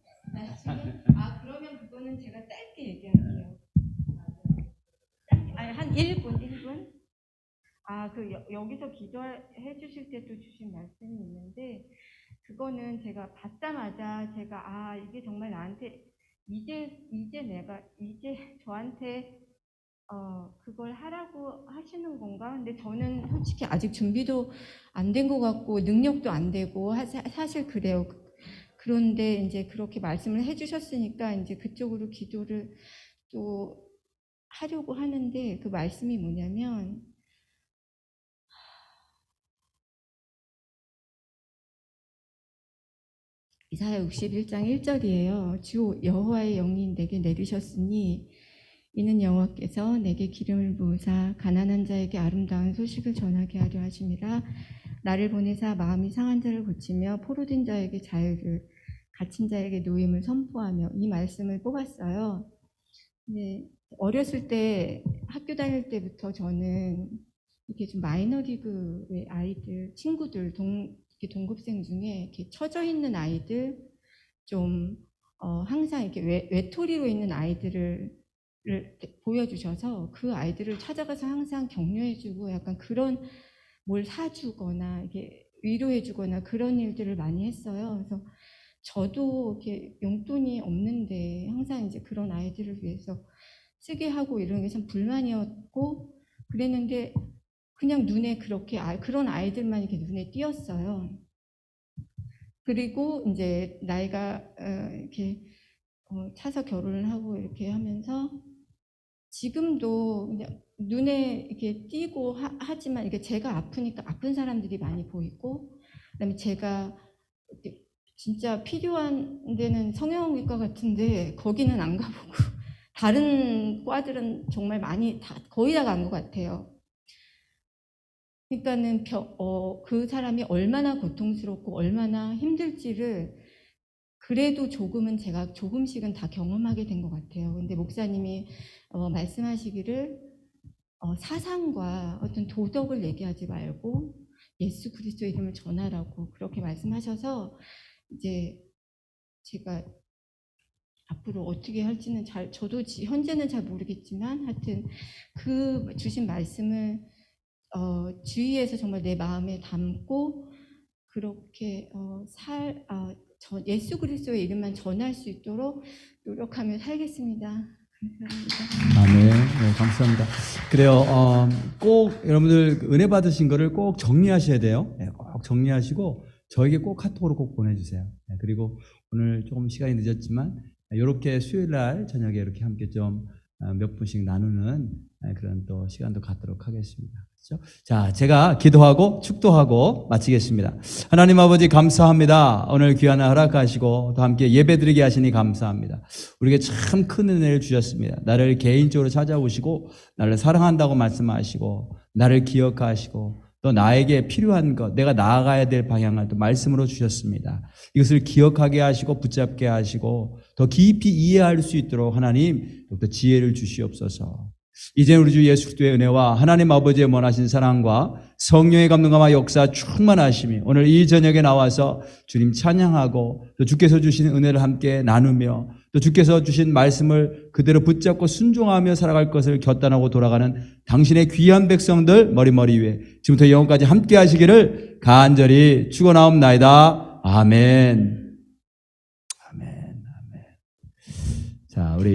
그러면 그거는 제가 짧게 얘기할게요. 한 1분. 여기서 기도해 주실 때 또 주신 말씀이 있는데, 그거는 제가 받자마자 제가 이게 정말 나한테 이제 저한테 그걸 하라고 하시는 건가? 근데 저는 솔직히 아직 준비도 안 된 것 같고 능력도 안 되고 사실 그래요. 그런데 이제 그렇게 말씀을 해주셨으니까 이제 그쪽으로 기도를 또 하려고 하는데, 그 말씀이 뭐냐면 이사야 61장 1절이에요. 주 여호와의 영이 내게 내리셨으니 이는 여호와께서 내게 기름을 부으사 가난한 자에게 아름다운 소식을 전하게 하려 하심이라. 나를 보내사 마음이 상한 자를 고치며 포로된 자에게 자유를, 갇힌 자에게 노임을 선포하며. 이 말씀을 뽑았어요. 네, 어렸을 때 학교 다닐 때부터 저는 이렇게 좀 마이너리그의 아이들, 친구들, 동급생 중에 이렇게 처져 있는 아이들, 좀 항상 이렇게 외톨이로 있는 아이들을 보여주셔서 그 아이들을 찾아가서 항상 격려해주고 약간 그런 뭘 사주거나 이렇게 위로해주거나 그런 일들을 많이 했어요. 그래서 저도 이렇게 용돈이 없는데 항상 이제 그런 아이들을 위해서 쓰게 하고 이런 게 참 불만이었고 그랬는데, 그냥 눈에 그렇게 그런 아이들만 이렇게 눈에 띄었어요. 그리고 이제 나이가 이렇게 차서 결혼을 하고 이렇게 하면서 지금도 그냥 눈에 이렇게 띄고 하지만 이게 제가 아프니까 아픈 사람들이 많이 보이고, 그다음에 제가 진짜 필요한 데는 성형외과 같은데 거기는 안 가보고 다른 과들은 정말 많이 거의 다 간 것 같아요. 그러니까는 그 사람이 얼마나 고통스럽고 얼마나 힘들지를 그래도 제가 조금씩은 다 경험하게 된 것 같아요. 근데 목사님이 말씀하시기를 사상과 어떤 도덕을 얘기하지 말고 예수 그리스도 이름을 전하라고 그렇게 말씀하셔서, 이제 제가 앞으로 어떻게 할지는 저도 현재는 잘 모르겠지만 하여튼 그 주신 말씀을 주위에서 정말 내 마음에 담고 그렇게 예수 그리스도의 이름만 전할 수 있도록 노력하며 살겠습니다. 감사합니다. 아멘. 네, 감사합니다. 그래요. 꼭 여러분들 은혜 받으신 거를 꼭 정리하셔야 돼요. 네, 꼭 정리하시고 저에게 꼭 카톡으로 꼭 보내주세요. 네, 그리고 오늘 조금 시간이 늦었지만 이렇게 수요일 날 저녁에 이렇게 함께 좀 몇 분씩 나누는 그런 또 시간도 갖도록 하겠습니다. 그렇죠? 자, 제가 기도하고 축도하고 마치겠습니다. 하나님 아버지 감사합니다. 오늘 귀한 허락하시고 또 함께 예배드리게 하시니 감사합니다. 우리에게 참 큰 은혜를 주셨습니다. 나를 개인적으로 찾아오시고 나를 사랑한다고 말씀하시고 나를 기억하시고 또 나에게 필요한 것, 내가 나아가야 될 방향을 또 말씀으로 주셨습니다. 이것을 기억하게 하시고 붙잡게 하시고 더 깊이 이해할 수 있도록 하나님 또 지혜를 주시옵소서. 이제 우리 주 예수 그리스도의 은혜와 하나님 아버지의 원하신 사랑과 성령의 감동과 역사 충만하심이 오늘 이 저녁에 나와서 주님 찬양하고 또 주께서 주신 은혜를 함께 나누며 또 주께서 주신 말씀을 그대로 붙잡고 순종하며 살아갈 것을 결단하고 돌아가는 당신의 귀한 백성들 머리머리 위에 지금부터 영원까지 함께 하시기를 간절히 축원하옵나이다. 아멘. 아멘. 아멘. 자, 우리